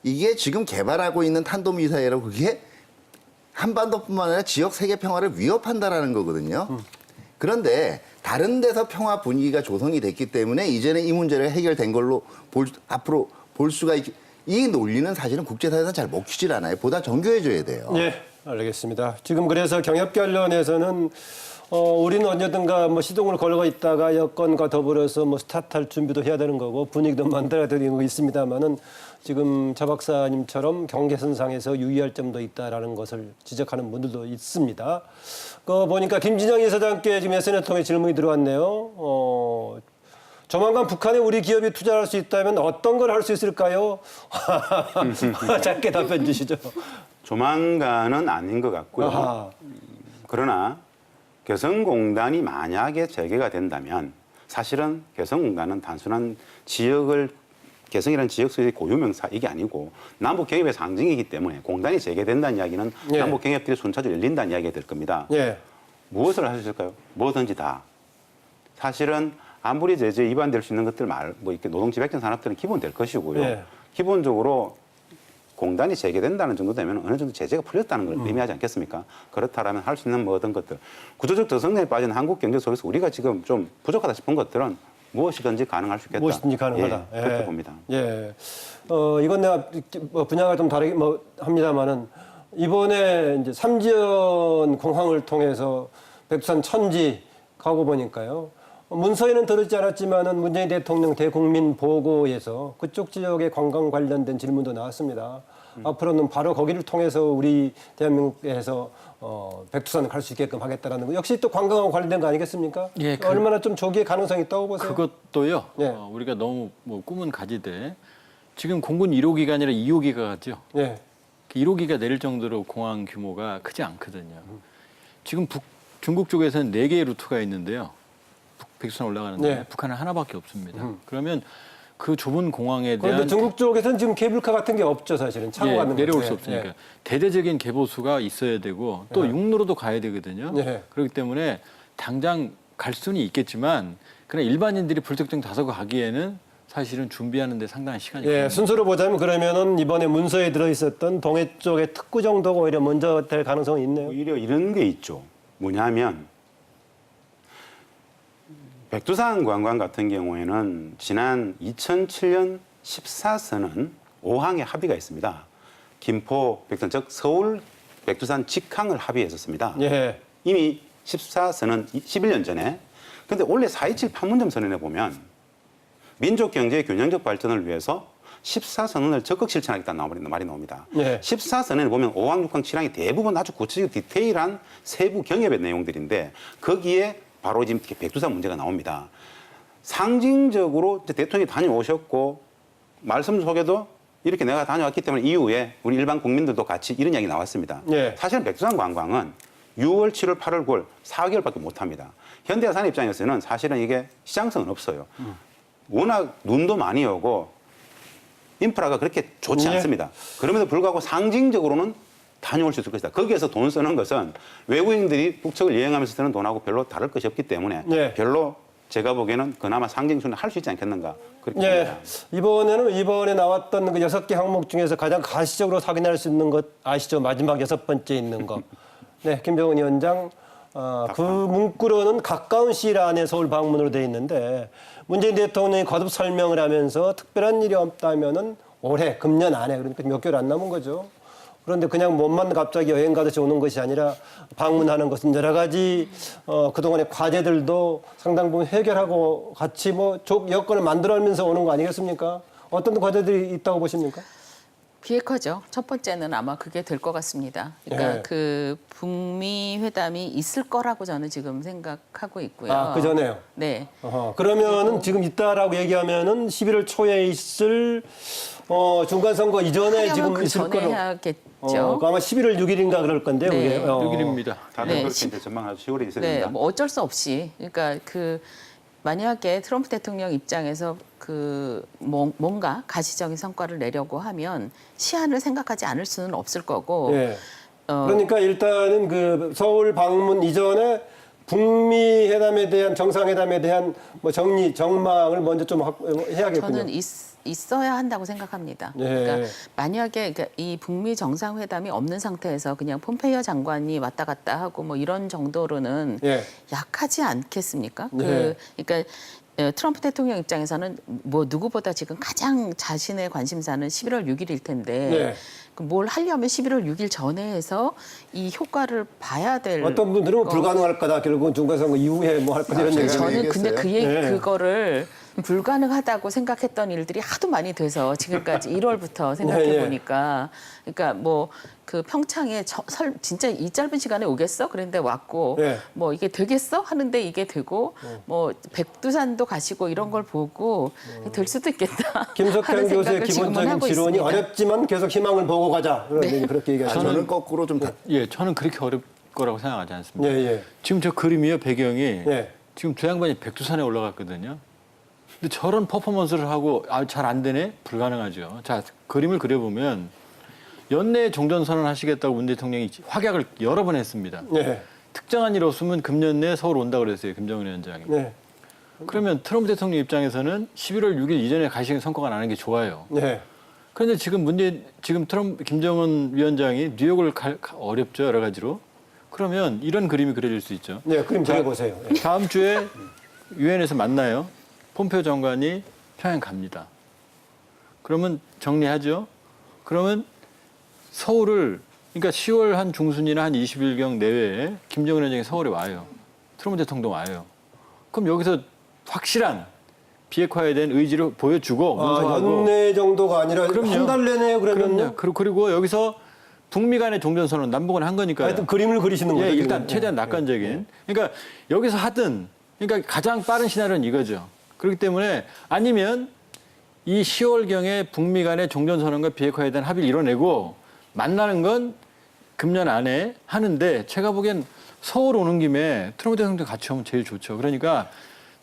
이게 지금 개발하고 있는 탄도미사일하고 그게 한반도뿐만 아니라 지역 세계 평화를 위협한다라는 거거든요. 그런데 다른 데서 평화 분위기가 조성이 됐기 때문에 이제는 이 문제를 해결된 걸로 앞으로 볼 수가 이 논리는 사실은 국제사회에서는 잘 먹히질 않아요. 보다 정교해져야 돼요. 네, 알겠습니다. 지금 그래서 경협 관련해서는 우리는 언제든가 뭐 시동을 걸고 있다가 여건과 더불어서 뭐 스타트할 준비도 해야 되는 거고 분위기도 만들어야 되는 거 있습니다만은 지금 차 박사님처럼 경계선상에서 유의할 점도 있다라는 것을 지적하는 분들도 있습니다. 보니까 김진영 이사장께 지금 SNS를 통해 질문이 들어왔네요. 조만간 북한에 우리 기업이 투자할 수 있다면 어떤 걸 할 수 있을까요? 짧게 답변 주시죠. 조만간은 아닌 것 같고요. 아하. 그러나 개성공단이 만약에 재개가 된다면 사실은 개성공단은 단순한 개성이라는 지역 소유의 고유명사 이게 아니고 남북 경협의 상징이기 때문에 공단이 재개된다는 이야기는 예. 남북 경협들이 순차적으로 열린다는 이야기가 될 겁니다. 예. 무엇을 할 수 있을까요? 뭐든지 다. 사실은 안보리 제재 위반될 수 있는 것들 뭐 이렇게 노동지배권 산업들은 기본될 것이고요. 예. 기본적으로 공단이 재개된다는 정도 되면 어느 정도 제재가 풀렸다는 걸 의미하지 않겠습니까? 그렇다면 할 수 있는 모든 것들. 구조적 저성장에 빠진 한국 경제 속에서 우리가 지금 좀 부족하다 싶은 것들은 무엇이든지 가능할 수 있겠다. 무엇이든지 가능하다. 예, 그렇게 봅니다. 예. 이건 내가 분야가 좀 다르긴 합니다만은 이번에 이제 삼지연 공항을 통해서 백두산 천지 가고 보니까요. 문서에는 들었지 않았지만은 문재인 대통령 대국민 보고에서 그쪽 지역의 관광 관련된 질문도 나왔습니다. 앞으로는 바로 거기를 통해서 우리 대한민국에서 백두산 갈 수 있게끔 하겠다라는 거. 역시 또 관광하고 관련된 거 아니겠습니까? 예, 얼마나 좀 조기에 가능성이 있다고 보세요? 그것도요. 예. 우리가 너무 뭐 꿈은 가지되 지금 공군 1호기가 아니라 2호기가 가죠. 예. 1호기가 내릴 정도로 공항 규모가 크지 않거든요. 지금 중국 쪽에서는 4개의 루트가 있는데요. 백두산 올라가는데 네. 북한은 하나밖에 없습니다. 그러면 그 좁은 공항에 그런데 대한 중국 쪽에서는 지금 케이블카 같은 게 없죠, 사실은. 차고 가는 내려올 거죠. 수 없으니까 대대적인 개보수가 있어야 되고 또 육로로도 가야 되거든요. 예. 그렇기 때문에 당장 갈 수는 있겠지만 그러나 일반인들이 불특정 다수가 가기에는 사실은 준비하는 데 상당한 시간이 예, 걸립니다. 순서로 보자면 그러면은 이번에 문서에 들어있었던 동해 쪽의 특구 정도가 오히려 먼저 될 가능성이 있네요. 오히려 이런 게 있죠. 뭐냐면 백두산 관광 같은 경우에는 지난 2007년 14선은 5항의 합의가 있습니다. 김포, 백두산, 즉 서울, 백두산 직항을 합의했었습니다. 예. 이미 14선은 11년 전에. 그런데 원래 4.27 판문점 선언에 보면 민족 경제의 균형적 발전을 위해서 14선언을 적극 실천하겠다는 말이 나옵니다. 예. 14선언에 보면 5항, 6항, 7항이 대부분 아주 구체적 디테일한 세부 경협의 내용들인데 거기에 바로 지금 백두산 문제가 나옵니다. 상징적으로 대통령이 다녀오셨고 말씀 속에도 이렇게 내가 다녀왔기 때문에 이후에 우리 일반 국민들도 같이 이런 이야기 나왔습니다. 예. 사실은 백두산 관광은 6월, 7월, 8월, 9월 4개월밖에 못합니다. 현대해상 입장에서는 사실은 이게 시장성은 없어요. 워낙 눈도 많이 오고 인프라가 그렇게 좋지 예. 않습니다. 그럼에도 불구하고 상징적으로는 다녀올 수 있을 것이다. 거기에서 돈 쓰는 것은 외국인들이 북측을 여행하면서 쓰는 돈하고 별로 다를 것이 없기 때문에 네. 별로 제가 보기에는 그나마 상징순위 할 수 있지 않겠는가 그렇게 예. 봅니다. 이번에 나왔던 그 6개 항목 중에서 가장 가시적으로 확인할 수 있는 것 아시죠? 마지막 6번째 있는 거. 네, 김정은 위원장. 그 문구로는 가까운 시일 안에 서울 방문으로 돼 있는데 문재인 대통령이 거듭 설명을 하면서 특별한 일이 없다면은 올해 금년 안에 그러니까 몇 개월 안 남은 거죠. 그런데 그냥 몸만 갑자기 여행 가듯이 오는 것이 아니라 방문하는 것은 여러 가지 그동안의 과제들도 상당 부분 해결하고 같이 여건을 만들어가면서 오는 거 아니겠습니까? 어떤 과제들이 있다고 보십니까? 비핵화죠. 첫 번째는 아마 그게 될 것 같습니다. 그러니까 예. 그 북미 회담이 있을 거라고 저는 지금 생각하고 있고요. 아, 그 전에요? 네. 그러면은 지금 있다라고 얘기하면은 11월 초에 있을 중간 선거 이전에 지금 그 있을 전에 거로. 해야겠죠. 아마 11월 6일인가 그럴 건데요. 네. 그게. 6일입니다. 다들 네, 그렇게 이제 전망하죠. 10월에 있어야 네, 됩니다. 뭐 어쩔 수 없이. 그러니까 만약에 트럼프 대통령 입장에서 뭔가 가시적인 성과를 내려고 하면 시한을 생각하지 않을 수는 없을 거고. 예. 그러니까 일단은 그 서울 방문 이전에 북미 회담에 대한 정상회담에 대한 정리 정망을 먼저 좀 해야겠군요. 저는 있어야 한다고 생각합니다. 예. 그러니까 만약에 그러니까 이 북미 정상회담이 없는 상태에서 그냥 폼페이오 장관이 왔다 갔다 하고 뭐 이런 정도로는 예. 약하지 않겠습니까? 네. 그러니까 트럼프 대통령 입장에서는 뭐 누구보다 지금 가장 자신의 관심사는 11월 6일일 텐데 네. 뭘 하려면 11월 6일 전에 해서 이 효과를 봐야 될 어떤 분들은 거. 불가능할 거다. 결국은 중간선거 이후에 뭐 할 거다 이런 제가 얘기. 저는 근데 그 얘기 네. 그거를 불가능하다고 생각했던 일들이 하도 많이 돼서 지금까지 1월부터 생각해 보니까 그러니까 뭐 그 평창에 진짜 이 짧은 시간에 오겠어? 그런데 왔고 네. 뭐 이게 되겠어? 하는데 이게 되고 뭐 백두산도 가시고 이런 걸 보고 될 수도 있겠다. 김석현 하는 교수의 생각을 지금은 기본적인 하고 지론이 있습니다. 어렵지만 계속 희망을 보고 가자. 그런 얘기 그렇게 얘기하시죠. 저는 거꾸로 좀 예, 저는 그렇게 어려울 거라고 생각하지 않습니다. 예, 예. 지금 저 그림이요, 배경이 예. 지금 두 양반이 백두산에 올라갔거든요. 근데 저런 퍼포먼스를 하고 잘 안 되네? 불가능하죠. 자, 그림을 그려보면 연내에 종전선언 하시겠다고 문 대통령이 확약을 여러 번 했습니다. 예. 특정한 일 없으면 금년 내에 서울 온다고 그랬어요, 김정은 위원장이. 네. 그러면 트럼프 대통령 입장에서는 11월 6일 이전에 가시는 성과가 나는 게 좋아요. 네. 그런데 지금 김정은 위원장이 뉴욕을 어렵죠, 여러 가지로. 그러면 이런 그림이 그려질 수 있죠. 네, 그림 잘 보세요. 예. 다음 주에 유엔에서 만나요. 폼페이오 장관이 평양 갑니다. 그러면 정리하죠. 그러면 서울을 그러니까 10월 한 중순이나 한 20일경 내외에 김정은 위원장이 서울에 와요. 트럼프 대통령 와요. 그럼 여기서 확실한 비핵화에 대한 의지를 보여주고 아, 문성하고 연내 정도가 아니라 그럼요. 한 달 내내요, 그러면요? 그리고 여기서 북미 간의 종전선언 남북은 한 거니까요. 하여튼 그림을 그리시는 거죠. 예, 지금. 일단 최대한 낙관적인. 그러니까 여기서 하든 그러니까 가장 빠른 시나리오는 이거죠. 그렇기 때문에 아니면 이 10월경에 북미 간의 종전선언과 비핵화에 대한 합의를 이뤄내고 만나는 건 금년 안에 하는데 제가 보기엔 서울 오는 김에 트럼프 대통령도 같이 오면 제일 좋죠. 그러니까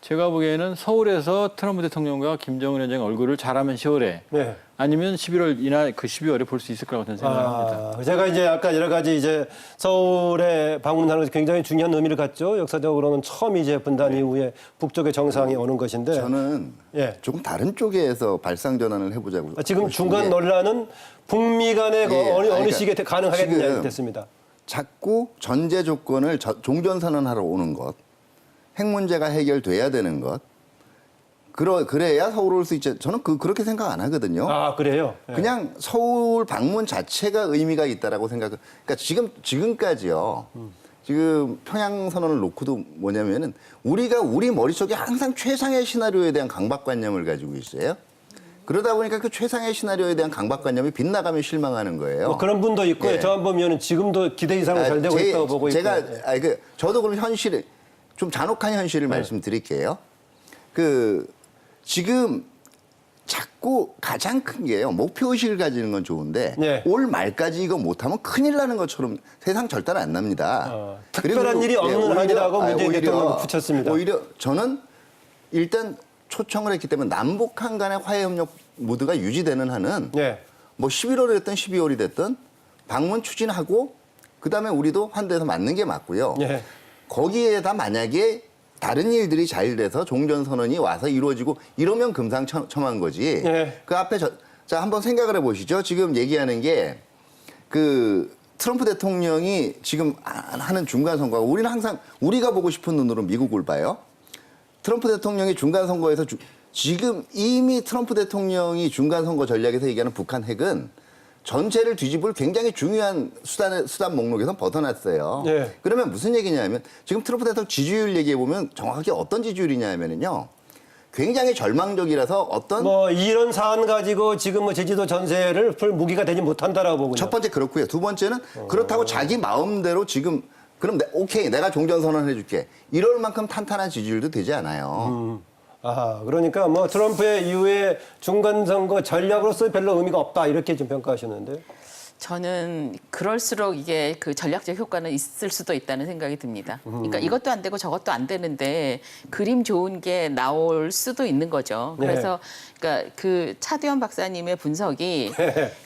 제가 보기에는 서울에서 트럼프 대통령과 김정은 위원장 얼굴을 잘하면 10월에 네. 아니면 11월이나 그 12월에 볼 수 있을 거라고 저는 생각합니다. 제가 이제 아까 여러 가지 이제 서울에 방문하는 것이 굉장히 중요한 의미를 갖죠. 역사적으로는 처음 이제 분단 이후에 북쪽의 정상이 오는 것인데. 저는 예. 조금 다른 쪽에서 발상 전환을 해보자고. 지금 중간 논란은 북미 간의 그 예, 어느 그러니까 시기에 가능하겠느냐 지금 됐습니다. 자꾸 전제 조건을 종전선언하러 오는 것, 핵 문제가 해결돼야 되는 것, 그래야 서울 올 수 있죠. 저는 그렇게 생각 안 하거든요. 아, 그래요? 예. 그냥 서울 방문 자체가 의미가 있다라고 생각. 그러니까 지금까지요. 지금 평양 선언을 놓고도 뭐냐면은 우리 머릿속에 항상 최상의 시나리오에 대한 강박관념을 가지고 있어요. 그러다 보니까 그 최상의 시나리오에 대한 강박관념이 빗나가면 실망하는 거예요. 뭐 그런 분도 있고 예. 저한번 위원은 지금도 기대 이상으로 잘 되고 있다고 보고 있고. 저도 그럼 현실을 좀 잔혹한 현실을 말씀드릴게요. 지금 자꾸 가장 큰 게요. 목표 의식을 가지는 건 좋은데 네. 올 말까지 이거 못하면 큰일 나는 것처럼 세상 절대로 안 납니다. 특별한 일이 없는 한이라고 문재인 대통령도 붙였습니다. 오히려 저는 일단 초청을 했기 때문에 남북한 간의 화해협력 모두가 유지되는 한은 예. 뭐 11월이 됐든 12월이 됐든 방문 추진하고 그다음에 우리도 환대해서 맞는 게 맞고요. 예. 거기에다 만약에 다른 일들이 잘 돼서 종전선언이 와서 이루어지고 이러면 금상첨화인 거지. 예. 그 앞에 자 한번 생각을 해보시죠. 지금 얘기하는 게 트럼프 대통령이 지금 하는 중간선거가 우리는 항상 우리가 보고 싶은 눈으로 미국을 봐요. 트럼프 대통령이 중간선거에서 지금 이미 트럼프 대통령이 중간선거 전략에서 얘기하는 북한 핵은 전체를 뒤집을 굉장히 중요한 수단 목록에서 벗어났어요. 네. 그러면 무슨 얘기냐면 지금 트럼프 대통령 지지율 얘기해 보면 정확하게 어떤 지지율이냐면요. 굉장히 절망적이라서 어떤 뭐 이런 사안 가지고 지금 뭐 제주도 전세를 풀 무기가 되지 못한다라고 보군요. 첫 번째 그렇고요. 두 번째는 그렇다고 자기 마음대로 지금 그럼 오케이 내가 종전선언 해줄게. 이럴 만큼 탄탄한 지지율도 되지 않아요. 아, 그러니까 뭐 트럼프의 이후에 중간선거 전략으로서 별로 의미가 없다 이렇게 좀 평가하셨는데. 저는 그럴수록 이게 그 전략적 효과는 있을 수도 있다는 생각이 듭니다. 그러니까 이것도 안 되고 저것도 안 되는데 그림 좋은 게 나올 수도 있는 거죠. 그래서 그러니까 그 차두현 박사님의 분석이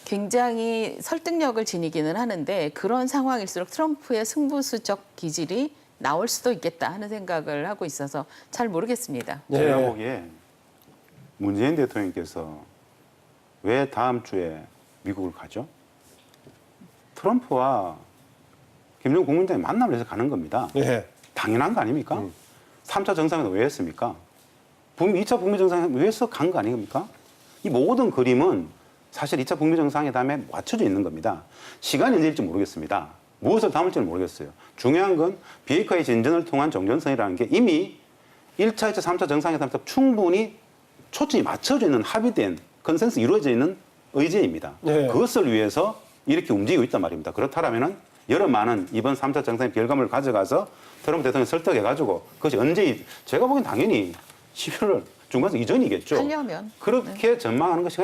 굉장히 설득력을 지니기는 하는데 그런 상황일수록 트럼프의 승부수적 기질이 나올 수도 있겠다 하는 생각을 하고 있어서 잘 모르겠습니다. 제가 보기에 문재인 대통령께서 왜 다음 주에 미국을 가죠? 트럼프와 김정은 국무위원장이 만남을 해서 가는 겁니다. 예. 당연한 거 아닙니까? 3차 정상회담 왜 했습니까? 2차 북미 정상회담 왜 해서 간 거 아닙니까? 이 모든 그림은 사실 2차 북미 정상회담에 맞춰져 있는 겁니다. 시간이 언제일지 모르겠습니다. 무엇을 담을지는 모르겠어요. 중요한 건 비핵화의 진전을 통한 종전선이라는 게 이미 1차, 2차, 3차 정상회담 때 충분히 초점이 맞춰져 있는 합의된 컨센서스 이루어져 있는 의제입니다. 네. 그것을 위해서 이렇게 움직이고 있단 말입니다. 그렇다면 여러 많은 이번 3차 정상의 결과물을 가져가서 트럼프 대통령 설득해가지고 그것이 언제, 제가 보기엔 당연히 11월 중간선 이전이겠죠. 하려면. 그렇게 전망하는 것이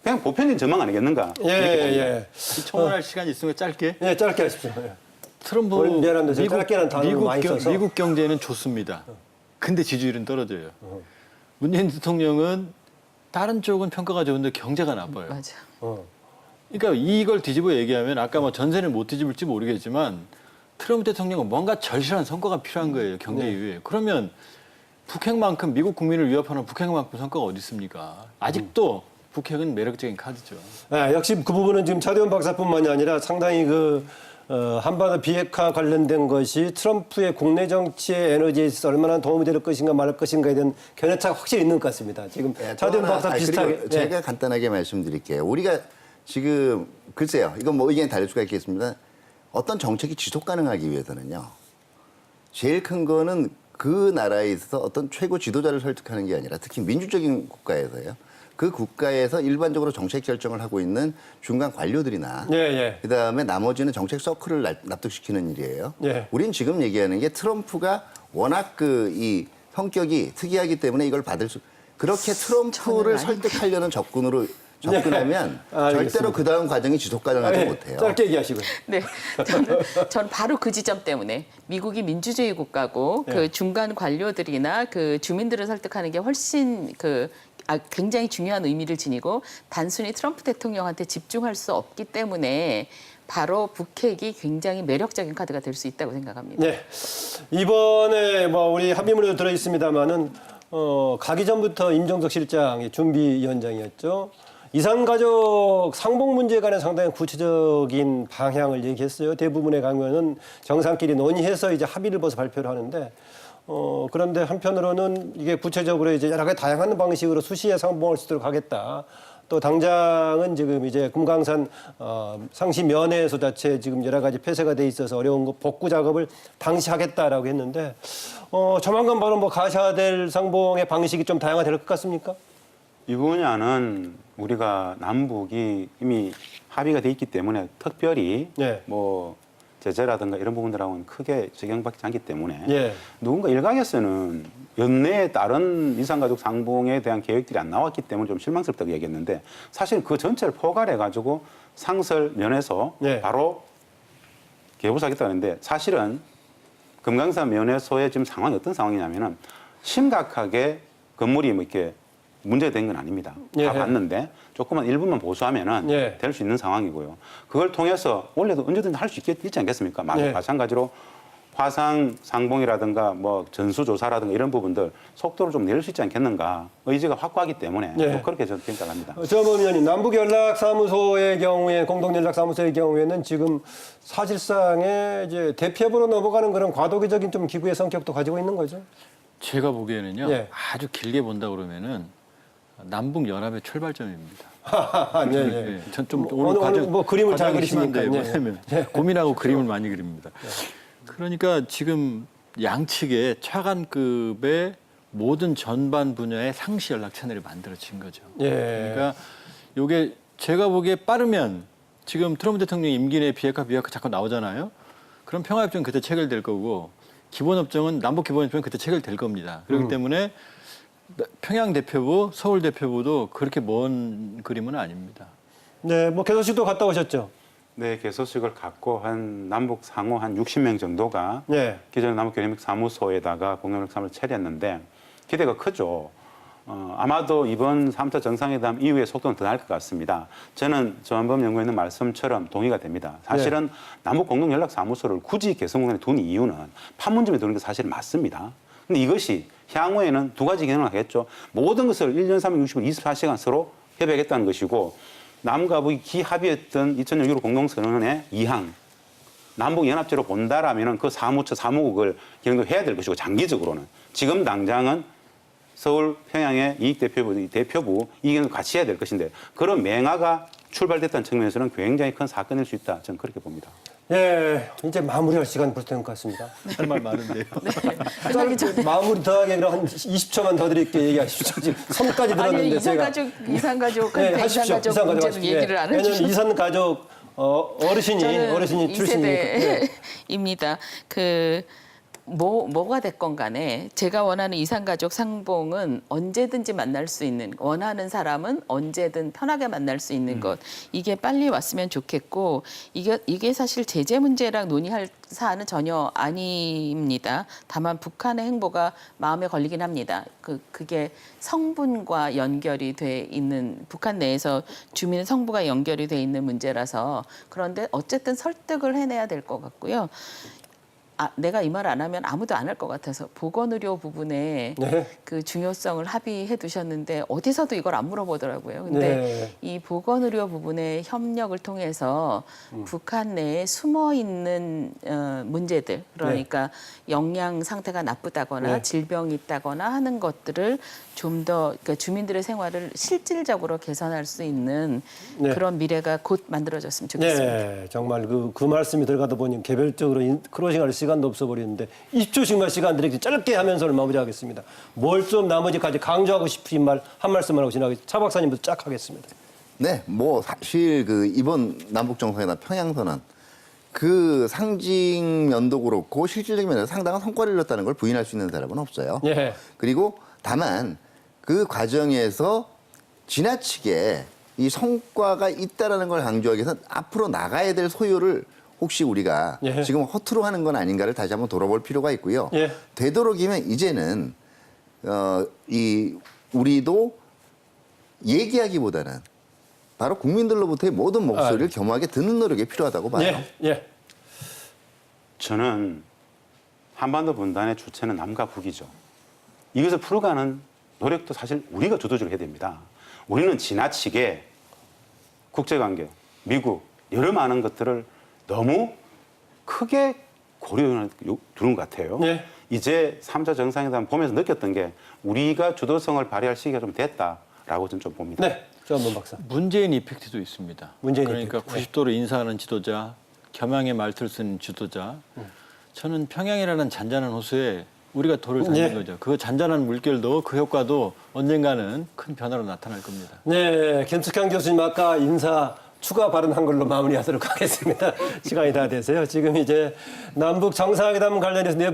그냥 보편적인 전망 아니겠는가. 예, 예. 청원할 시간이 있으면 짧게. 예, 짧게 하십시오. 예. 트럼프 미안합니다. 제가 짧게는 단어를 많이 써서. 미국 경제는 좋습니다. 근데 지지율은 떨어져요. 문재인 대통령은 다른 쪽은 평가가 좋은데 경제가 나빠요. 맞아. 그러니까 이걸 뒤집어 얘기하면 아까 뭐 전세를 못 뒤집을지 모르겠지만 트럼프 대통령은 뭔가 절실한 성과가 필요한 거예요. 경제 이후에. 그러면 북핵만큼 미국 국민을 위협하는 북핵만큼 성과가 어디 있습니까? 아직도 북핵은 매력적인 카드죠. 네, 역시 그 부분은 지금 차대원 박사뿐만이 아니라 상당히 한반도 비핵화 관련된 것이 트럼프의 국내 정치의 에너지에 있어서 얼마나 도움이 될 것인가 말 것인가에 대한 견해차가 확실히 있는 것 같습니다. 지금 차대원 박사 비슷하게. 그리고 제가 간단하게 말씀드릴게요. 우리가 지금 글쎄요. 이건 뭐 의견이 다를 수가 있겠습니다. 어떤 정책이 지속 가능하기 위해서는요. 제일 큰 거는 그 나라에 있어서 어떤 최고 지도자를 설득하는 게 아니라 특히 민주적인 국가에서요. 그 국가에서 일반적으로 정책 결정을 하고 있는 중간 관료들이나 그다음에 나머지는 정책 서클을 납득시키는 일이에요. 우린 지금 얘기하는 게 트럼프가 워낙 이 성격이 특이하기 때문에 이걸 받을 수 그렇게 트럼프를 설득하려는 접근하면 절대로 그 다음 과정이 지속 가능하지 못해요. 짧게 얘기하시고요. 네, 저는 바로 그 지점 때문에 미국이 민주주의 국가고 그 중간 관료들이나 그 주민들을 설득하는 게 훨씬 굉장히 중요한 의미를 지니고 단순히 트럼프 대통령한테 집중할 수 없기 때문에 바로 북핵이 굉장히 매력적인 카드가 될 수 있다고 생각합니다. 네, 이번에 우리 합의문에도 들어 있습니다만은 가기 전부터 임종석 실장이 준비위원장이었죠. 이산가족 상봉 문제에 관한 상당히 구체적인 방향을 얘기했어요. 대부분의 강연은 정상끼리 논의해서 이제 합의를 봐서 발표를 하는데 그런데 한편으로는 이게 구체적으로 이제 여러 가지 다양한 방식으로 수시에 상봉할 수 있도록 하겠다. 또 당장은 지금 이제 금강산 상시 면회소 자체 지금 여러 가지 폐쇄가 돼 있어서 어려운 거 복구 작업을 당시하겠다라고 했는데 조만간 바로 가셔야 될 상봉의 방식이 좀 다양화될 것 같습니까? 이 분야는 우리가 남북이 이미 합의가 돼 있기 때문에 특별히 제재라든가 이런 부분들하고는 크게 적용받지 않기 때문에 누군가 일각에서는 연내에 다른 이산가족 상봉에 대한 계획들이 안 나왔기 때문에 좀 실망스럽다고 얘기했는데 사실 그 전체를 포괄해가지고 상설 면에서 바로 개부하겠다는데 사실은 금강산 면회소의 지금 상황이 어떤 상황이냐면은 심각하게 건물이 이렇게 문제가 된 건 아닙니다. 다 봤는데 조금만 일부만 보수하면은 될 수 있는 상황이고요. 그걸 통해서 원래도 언제든지 할 수 있지 않겠습니까? 마찬가지로 화상 상봉이라든가 전수조사라든가 이런 부분들 속도를 좀 낼 수 있지 않겠는가 의지가 확고하기 때문에 또 그렇게 저는 생각합니다. 정범 의원님, 남북연락사무소의 경우에 공동연락사무소의 경우에는 지금 사실상의 이제 대피업으로 넘어가는 그런 과도기적인 좀 기구의 성격도 가지고 있는 거죠? 제가 보기에는요. 아주 길게 본다 그러면은 남북 연합의 출발점입니다. 전 좀 오늘 과정 그림을 잘 그리시니까 왜냐면 고민하고 그림을 많이 그립니다. 그러니까 지금 양측의 차관급의 모든 전반 분야의 상시 연락 채널이 만들어진 거죠. 그러니까 이게 제가 보기에 빠르면 지금 트럼프 대통령 임기 내 비핵화 자꾸 나오잖아요. 그럼 평화협정 그때 체결될 거고 기본협정은 남북 기본협정은 그때 체결될 겁니다. 그렇기 때문에 평양 대표부, 서울 대표부도 그렇게 먼 그림은 아닙니다. 네, 개소식도 갔다 오셨죠? 네, 개소식을 갖고 남북 상호 60명 정도가 기존 남북교류협력 사무소에다가 공동연락사무를 차렸는데 기대가 크죠. 아마도 이번 3차 정상회담 이후에 속도는 더 날 것 같습니다. 저는 조한범 연구위원님 말씀처럼 동의가 됩니다. 사실은 남북 공동연락사무소를 굳이 개성공단에 둔 이유는 판문점에 두는 게 사실 맞습니다. 근데 이것이 향후에는 두 가지 기능을 하겠죠. 모든 것을 1년 365일 24시간 서로 협약했다는 것이고 남과 북이 기합의했던 2006 6.15 공동선언의 2항 남북연합제로 본다라면 그 사무국을 기능해야 될 것이고 장기적으로는 지금 당장은 서울 평양의 대표부 이견을 같이 해야 될 것인데 그런 맹화가 출발됐다는 측면에서는 굉장히 큰 사건일 수 있다. 저는 그렇게 봅니다. 예, 이제 마무리할 시간 벌써 된 것 같습니다. 할 말 많은데요. 짧게 마무리 더 하게 그럼 한 20초만 더 드릴게요. 얘기하십시오. 지금 섬까지 들었는데 제가. 이산가족한테 하십시오. 이산가족 문제는 얘기를 안 왜냐면 해주셔서. 이산가족 어르신이 출신이니까. 입니다. 뭐가 됐건 간에 제가 원하는 이산가족 상봉은 언제든지 만날 수 있는, 원하는 사람은 언제든 편하게 만날 수 있는 것, 이게 빨리 왔으면 좋겠고 이게 사실 제재 문제랑 논의할 사안은 전혀 아닙니다. 다만 북한의 행보가 마음에 걸리긴 합니다. 그게 성분과 연결이 돼 있는, 북한 내에서 주민 성부가 연결이 돼 있는 문제라서, 그런데 어쨌든 설득을 해내야 될 것 같고요. 내가 이 말 안 하면 아무도 안 할 것 같아서 보건의료 부분에 네. 그 중요성을 합의해 두셨는데 어디서도 이걸 안 물어보더라고요. 근데 네. 이 보건의료 부분의 협력을 통해서 북한 내에 숨어 있는 문제들, 그러니까 영양 상태가 나쁘다거나 네. 질병이 있다거나 하는 것들을 좀 더, 그러니까 주민들의 생활을 실질적으로 개선할 수 있는 네. 그런 미래가 곧 만들어졌으면 좋겠습니다. 네, 정말 그 말씀이 들어가다 보니 개별적으로 크로징할 시간도 없어 버리는데 20초씩만 시간 드리기 짧게 하면서 마무리하겠습니다. 뭘 좀 나머지까지 강조하고 싶으신 말 한 말씀만 하고 지나가겠습니다. 차 박사님부터 쫙 하겠습니다. 네, 뭐 사실 이번 남북 정상회담 평양선언 그 상징 면도 그렇고 실질적인 면에서 상당한 성과를 이뤘다는 걸 부인할 수 있는 사람은 없어요. 예. 그리고 다만 그 과정에서 지나치게 이 성과가 있다라는 걸 강조하기 위해서 앞으로 나가야 될 소요를 혹시 우리가 예. 지금 허투루 하는 건 아닌가를 다시 한번 돌아볼 필요가 있고요. 예. 되도록이면 이제는 우리도 얘기하기보다는 바로 국민들로부터의 모든 목소리를 겸허하게 듣는 노력이 필요하다고 봐요. 예, 예. 저는 한반도 분단의 주체는 남과 북이죠. 이것을 풀어가는 노력도 사실 우리가 주도적으로 해야 됩니다. 우리는 지나치게 국제관계, 미국, 여러 많은 것들을 너무 크게 고려해 두는 것 같아요. 네. 이제 3차 정상회담 보면서 느꼈던 게 우리가 주도성을 발휘할 시기가 좀 됐다라고 저는 좀 봅니다. 네, 조한범 박사. 문재인 이펙트도 있습니다. 문재인 그러니까 이펙트. 90도로 인사하는 지도자, 겸양의 말투를 쓰는 지도자. 저는 평양이라는 잔잔한 호수에 우리가 돌을 닦는 네. 거죠. 그 잔잔한 물결도 그 효과도 언젠가는 큰 변화로 나타날 겁니다. 네, 김숙현 교수님 아까 인사 추가 발언한 걸로 마무리하도록 하겠습니다. 시간이 다 돼서요. 지금 이제 남북 정상회담 관련해서 네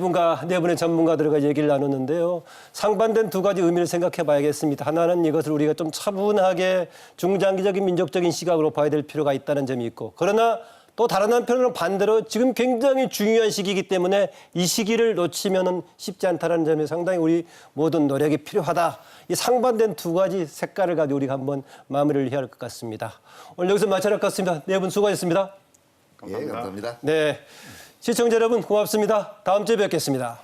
분의 전문가들과 얘기를 나눴는데요. 상반된 두 가지 의미를 생각해 봐야겠습니다. 하나는 이것을 우리가 좀 차분하게 중장기적인 민족적인 시각으로 봐야 될 필요가 있다는 점이 있고, 그러나 또 다른 한편으로는 반대로 지금 굉장히 중요한 시기이기 때문에 이 시기를 놓치면은 쉽지 않다는 점에 상당히 우리 모든 노력이 필요하다. 이 상반된 두 가지 색깔을 가지고 우리가 한번 마무리를 해야 할 것 같습니다. 오늘 여기서 마쳐야 할 것 같습니다. 네 분 수고하셨습니다. 예, 감사합니다. 네, 시청자 여러분 고맙습니다. 다음 주에 뵙겠습니다.